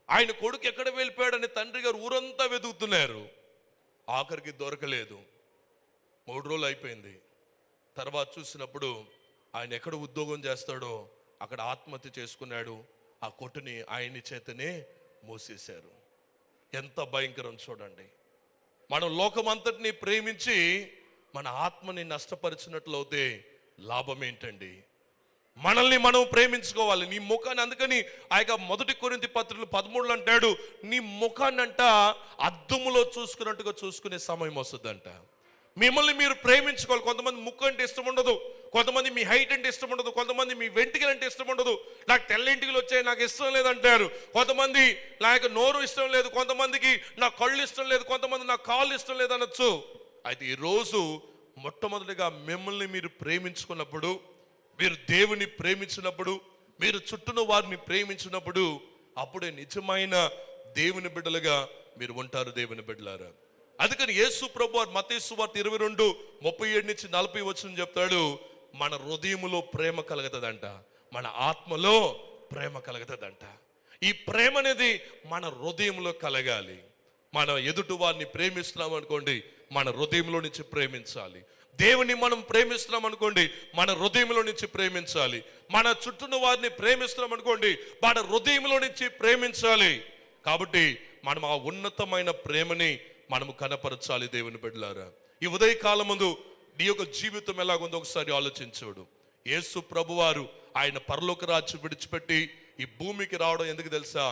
ఆయన కొడుకు ఎక్కడ వెళ్ళిపోయాడని తండ్రి గారు ఊరంతా వెతుకుతున్నారు. ఆఖరికి దొరకలేదు. 3 రోజులు అయిపోయింది. తర్వాత చూసినప్పుడు ఆయన ఎక్కడ ఉద్యోగం చేస్తాడో అక్కడ ఆత్మహత్య చేసుకున్నాడు. ఆ కొట్టుని ఆయన్ని చేతనే మోసేశారు. ఎంత భయంకరం చూడండి. మనం లోకమంతటిని ప్రేమించి మన ఆత్మని నష్టపరిచినట్లు అవుతే లాభం ఏంటండి? మనల్ని మనం ప్రేమించుకోవాలి. నీ ముఖాన్ని, అందుకని ఆ యొక్క 1 కొరింథీ పత్రిక 13 అంటాడు, నీ ముఖాన్ని అంట అద్దములో చూసుకున్నట్టుగా చూసుకునే సమయం వస్తుందంట. మిమ్మల్ని మీరు ప్రేమించుకోవాలి. కొంతమంది ముక్కు అంటే ఇష్టం ఉండదు, కొంతమంది మీ హైట్ అంటే ఇష్టం ఉండదు, కొంతమంది మీ వెంట్రుకలు అంటే ఇష్టం ఉండదు. నాకు తెల్ల వెంట్రుకలు వచ్చాయి, నాకు ఇష్టం లేదంటారు. కొంతమంది నాకు నోరు ఇష్టం లేదు, కొంతమందికి నా కళ్ళు ఇష్టం లేదు, కొంతమంది నా కాళ్ళు ఇష్టం లేదు అనొచ్చు. అయితే ఈరోజు మొట్టమొదటిగా మిమ్మల్ని మీరు ప్రేమించుకున్నప్పుడు, మీరు దేవుని ప్రేమించినప్పుడు, మీరు చుట్టూ వారిని ప్రేమించినప్పుడు, అప్పుడే నిజమైన దేవుని బిడ్డలుగా మీరు ఉంటారు. దేవుని బిడ్డలారా, అందుకని యేసు ప్రభు వారు మత్తయి సువార్త 22:37-40 చెప్తాడు, మన హృదయములో ప్రేమ కలుగుతుందంట, మన ఆత్మలో ప్రేమ కలుగుతుందంట. ఈ ప్రేమ అనేది మన హృదయంలో కలగాలి. మన ఎదుటి వారిని ప్రేమిస్తున్నాం అనుకోండి, మన హృదయంలో నుంచి ప్రేమించాలి. దేవుని మనం ప్రేమిస్తున్నాం అనుకోండి, మన హృదయంలో నుంచి ప్రేమించాలి. మన చుట్టూ వారిని ప్రేమిస్తున్నాం అనుకోండి, మన హృదయంలో నుంచి ప్రేమించాలి. కాబట్టి మనం ఆ ఉన్నతమైన ప్రేమని మనము కనపరచాలి. దేవుని బిడ్డలారా, ఈ ఉదయకాలం ముందు నీ యొక్క జీవితం ఎలాగుందో ఒకసారి ఆలోచించుడు. యేసు ప్రభువారు ఆయన పరలోక రాజ్యం విడిచిపెట్టి ఈ భూమికి రావడం ఎందుకు తెలుసా?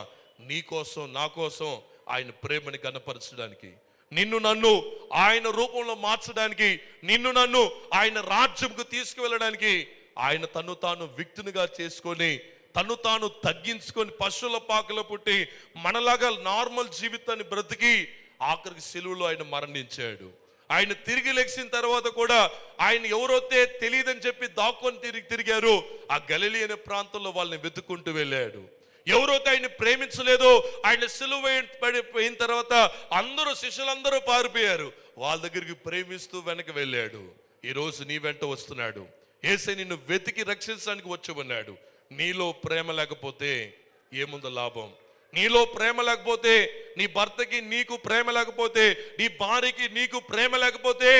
నీ కోసం, నా కోసం ఆయన ప్రేమని కనపరచడానికి, నిన్ను నన్ను ఆయన రూపంలో మార్చడానికి, నిన్ను నన్ను ఆయన రాజ్యంకు తీసుకువెళ్ళడానికి. ఆయన తను తాను వ్యక్తినిగా చేసుకొని, తను తాను తగ్గించుకొని, పశువుల పాకలో పుట్టి మనలాగా నార్మల్ జీవితాన్ని బ్రతికి ఆఖరికి సిలువలో ఆయన మరణించాడు. ఆయన తిరిగి లెగిసిన తర్వాత కూడా ఆయన ఎవరైతే తెలియదని చెప్పి దాక్కొని తిరిగారు, ఆ గలిలీ అనే ప్రాంతంలో వాళ్ళని వెతుక్కుంటూ వెళ్ళాడు. ఎవరైతే ఆయన ప్రేమించలేదో, ఆయన సిలువ పడిపోయిన తర్వాత అందరూ శిష్యులందరూ పారిపోయారు. వాళ్ళ దగ్గరికి ప్రేమిస్తూ వెనక్కి వెళ్ళాడు. ఈరోజు నీ వెంట వస్తున్నాడు. యేసే నిన్ను వెతికి రక్షించడానికి వచ్చి ఉన్నాడు. నీలో ప్రేమ లేకపోతే ఏముందో లాభం? నీలో ప్రేమ లేకపోతే, నీ భర్తకి నీకు ప్రేమ లేకపోతే, నీ భార్యకి నీకు ప్రేమ లేకపోతే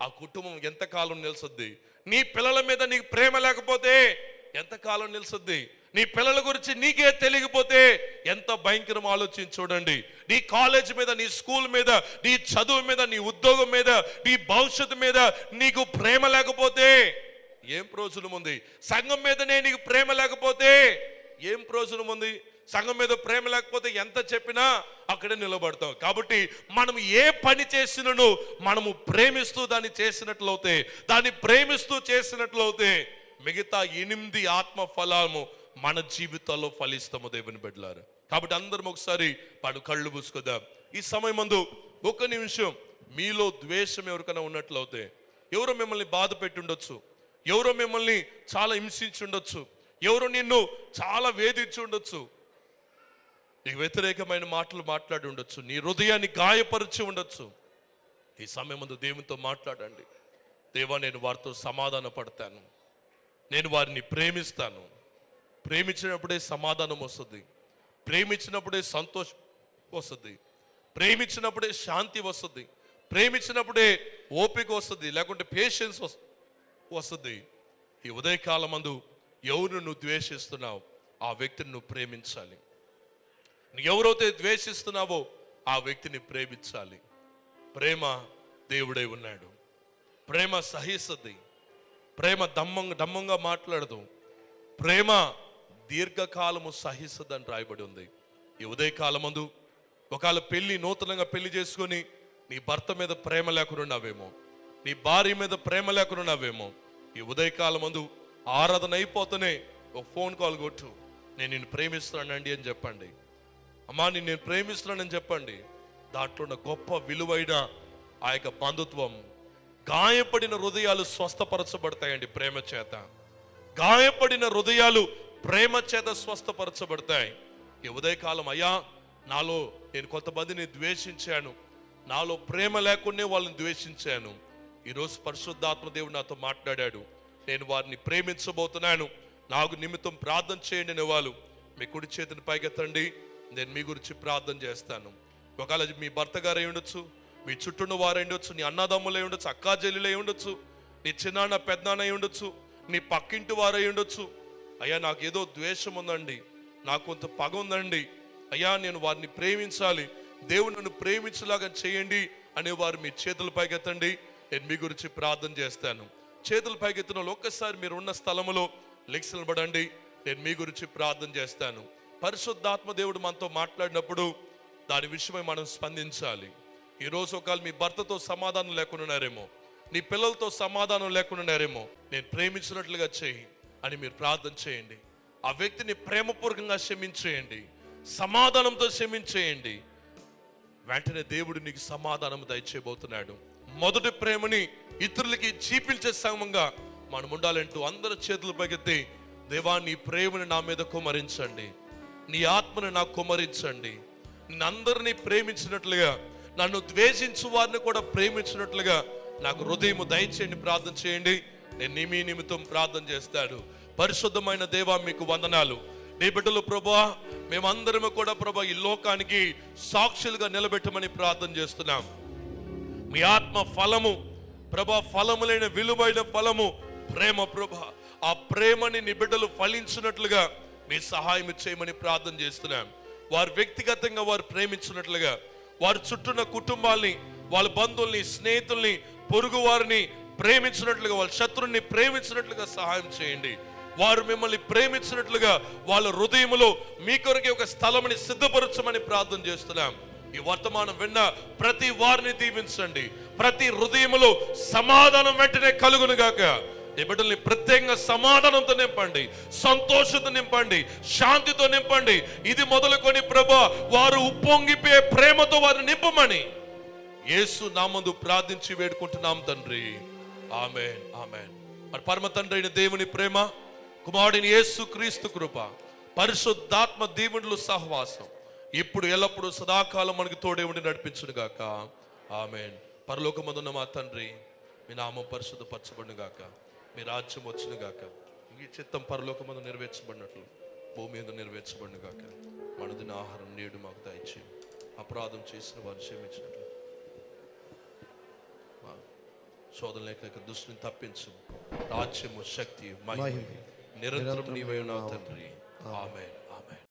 ఆ కుటుంబం ఎంతకాలం నిలుస్తుంది? నీ పిల్లల మీద నీకు ప్రేమ లేకపోతే ఎంతకాలం నిలుస్తుంది? నీ పిల్లల గురించి నీకే తెలియకపోతే ఎంత భయంకరం ఆలోచించి చూడండి. నీ కాలేజ్ మీద, నీ స్కూల్ మీద, నీ చదువు మీద, నీ ఉద్యోగం మీద, నీ భవిష్యత్తు మీద నీకు ప్రేమ లేకపోతే ఏం ప్రయోజనం ఉంది? సంఘం మీదనే నీకు ప్రేమ లేకపోతే ఏం ప్రయోజనం ఉంది? సంఘం మీద ప్రేమ లేకపోతే ఎంత చెప్పినా అక్కడే నిలబడతాం. కాబట్టి మనం ఏ పని చేసినను మనము ప్రేమిస్తూ దాన్ని చేసినట్లయితే, దాన్ని ప్రేమిస్తూ చేసినట్లయితే మిగతా 8 ఆత్మ ఫలాము మన జీవితాల్లో ఫలిస్తాము దేవుని బిడ్డలారా. కాబట్టి అందరం ఒకసారి కళ్ళు మూసుకుందాం. ఈ సమయం ముందు ఒక నిమిషం మీలో ద్వేషం ఎవరికైనా ఉన్నట్లయితే, ఎవరో మిమ్మల్ని బాధ పెట్టి ఉండొచ్చు, ఎవరో మిమ్మల్ని చాలా హింసించి ఉండొచ్చు, ఎవరో నిన్ను చాలా వేధించి ఉండొచ్చు, నీకు వ్యతిరేకమైన మాటలు మాట్లాడి ఉండొచ్చు, నీ హృదయాన్ని గాయపరిచి ఉండొచ్చు. ఈ సమయం ముందు దేవునితో మాట్లాడండి. దేవా, నేను వారితో సమాధాన పడతాను, నేను వారిని ప్రేమిస్తాను. ప్రేమించినప్పుడే సమాధానం వస్తుంది, ప్రేమించినప్పుడే సంతోషం వస్తుంది, ప్రేమించినప్పుడే శాంతి వస్తుంది, ప్రేమించినప్పుడే ఓపిక వస్తుంది, లేకుంటే పేషెన్స్ వస్తుంది. ఈ ఉదయకాలం మందు ఎవరు నువ్వు ద్వేషిస్తున్నావు ఆ వ్యక్తిని నువ్వు ప్రేమించాలి. నువ్వు ఎవరైతే ద్వేషిస్తున్నావో ఆ వ్యక్తిని ప్రేమించాలి. ప్రేమ దేవుడై ఉన్నాడు. ప్రేమ సహిస్తుంది, ప్రేమ దమ్మంగా మాట్లాడదు, ప్రేమ దీర్ఘకాలము సహిస్తుందని రాయబడి ఉంది. ఈ ఉదయకాలమందు ఒకవేళ నూతనంగా పెళ్లి చేసుకొని నీ భర్త మీద ప్రేమ లేకున్నావేమో, నీ భార్య మీద ప్రేమ లేకున్నావేమో, ఈ ఉదయకాలమందు ఆరాధన అయిపోతూనే ఒక ఫోన్ కాల్ కొట్టు, నేను నిన్ను ప్రేమిస్తున్నానండి అని చెప్పండి. అమ్మా, నేను ప్రేమిస్తున్నానని చెప్పండి. దాంట్లో ఉన్న గొప్ప విలువైన ఆ యొక్క బంధుత్వం, గాయపడిన హృదయాలు స్వస్థపరచబడతాయండి ప్రేమ చేత. గాయపడిన హృదయాలు ప్రేమ చేత స్వస్థపరచబడతాయి. ఈ ఉదయకాలం, అయ్యా నాలో నేను కొంతమందిని ద్వేషించాను, నాలో ప్రేమ లేకుండా వాళ్ళని ద్వేషించాను, ఈరోజు పరిశుద్ధాత్మ దేవుడు నాతో మాట్లాడాడు, నేను వారిని ప్రేమించబోతున్నాను, నాకు నిమిత్తం ప్రార్థన చేయండి అనే వాళ్ళు మీ కుడి చేతిని పైకెత్తండి. నేను మీ గురించి ప్రార్థన చేస్తాను. ఒకవేళ మీ భర్త గారు అయి ఉండొచ్చు, మీ చుట్టూ వారు అయి ఉండొచ్చు, నీ అన్నదమ్ములు అయి ఉండొచ్చు, అక్కా చెల్లెలు అయి ఉండొచ్చు, నీ చిన్నాన్న పెద్దనాన్న అయి ఉండొచ్చు, నీ పక్కింటి వారు అయి ఉండొచ్చు. అయ్యా, నాకు ఏదో ద్వేషం ఉందండి, నాకు కొంత పగ ఉందండి, అయ్యా నేను వారిని ప్రేమించాలి, దేవుడు నన్ను ప్రేమించలాగా చేయండి అనేవారు మీ చేతుల పైకెత్తండి. నేను మీ గురించి ప్రార్థన చేస్తాను. చేతుల పైకెత్తిన వాళ్ళు ఒక్కసారి మీరు ఉన్న స్థలంలో లెగ్స్ నిలబడండి. నేను మీ గురించి ప్రార్థన చేస్తాను. పరిశుద్ధాత్మ దేవుడు మనతో మాట్లాడినప్పుడు దాని విషయమై మనం స్పందించాలి. ఈరోజు ఒకవేళ మీ భర్తతో సమాధానం లేకుండా ఉన్నారేమో, నీ పిల్లలతో సమాధానం లేకుండా ఉన్నారేమో, నేను ప్రేమించినట్లుగా చేయి అని మీరు ప్రార్థన చేయండి. ఆ వ్యక్తిని ప్రేమపూర్వకంగా క్షమించేయండి, సమాధానంతో క్షమించేయండి. వెంటనే దేవుడు నీకు సమాధానం దయచేయబోతున్నాడు. మొదటి ప్రేమని ఇతరులకి చూపించే సంఘంగా మనం ఉండాలంటూ అందరి చేతులు పైకెత్తి, దేవా నీ ప్రేమను నా మీద కుమ్మరించండి, నీ ఆత్మను నాకు కుమ్మరించండి, నిన్ను అందరినీ ప్రేమించినట్లుగా, నన్ను ద్వేషించు వారిని కూడా ప్రేమించినట్లుగా నాకు హృదయము దయచేయండి. ప్రార్థన చేయండి. నేను మీ నిమిత్తం ప్రార్థన చేస్తాడు. పరిశుద్ధమైన దేవా, మీకు వందనాలు. నీ బిడ్డలు ప్రభా, మేమందరము కూడా ప్రభా ఈ లోకానికి సాక్షులుగా నిలబెట్టమని ప్రార్థన చేస్తున్నాం. మీ ఆత్మ ఫలము ప్రభా, ఫలములైన విలువైన ఫలము ప్రేమ ప్రభా, ఆ ప్రేమని నీ బిడ్డలు ఫలించినట్లుగా మీ సహాయం చేయమని ప్రార్థన చేస్తున్నాం. వారు వ్యక్తిగతంగా వారు ప్రేమించినట్లుగా, వారి చుట్టూన్న కుటుంబాల్ని, వాళ్ళ బంధువుల్ని, స్నేహితుల్ని, పొరుగు వారిని ప్రేమించినట్లుగా, వాళ్ళ శత్రువుని ప్రేమించినట్లుగా సహాయం చేయండి. వారు మిమ్మల్ని ప్రేమించినట్లుగా వాళ్ళ హృదయంలో మీ కొరకే ఒక స్థలముని సిద్ధపరచమని ప్రార్థన చేస్తున్నాం. ఈ వర్తమానం విన్న ప్రతి వారిని దీవించండి. ప్రతి హృదయములో సమాధానం వెంటనే కలుగును గాక. నీ బిడ్డల్ని ప్రత్యేకంగా సమాధానంతో నింపండి, సంతోషంతో నింపండి, శాంతితో నింపండి. ఇది మొదలుకొని ప్రభా, వారు ఉప్పొంగిపోయే ప్రేమతో వారిని నింపమని యేసు నామందు ప్రార్థించి వేడుకుంటున్నాం తండ్రి. ఆమేన్, ఆమేన్. మరి పరమ తండ్రి అయిన దేవుని ప్రేమ, కుమారుడైన యేసు క్రీస్తు కృప, పరిశుద్ధాత్మ దీవెనలు సహవాసం ఇప్పుడు ఎల్లప్పుడూ సదాకాలం మనకి తోడే ఉండి నడిపించును గాక. ఆమేన్. పరలోకమందున్న మా తండ్రి, మీ నామం పరిశుద్ధపరచబడును గాక, మీ రాజ్యం వచ్చును గాక, మీ చిత్తం పరలోకమందు నెరవేర్చబడినట్లు భూమి మీద నెరవేర్చబడిన గాక. మనదిన ఆహారం నేడు మాకు దయచేయం. అపరాధం చేసిన వారు క్షమించినట్లు శోధన లేక దుష్టుని తప్పించు. రాజ్యము, శక్తి, మహిమ నిరంతరం నీవై ఉన్నావు తండ్రి. ఆమేన్.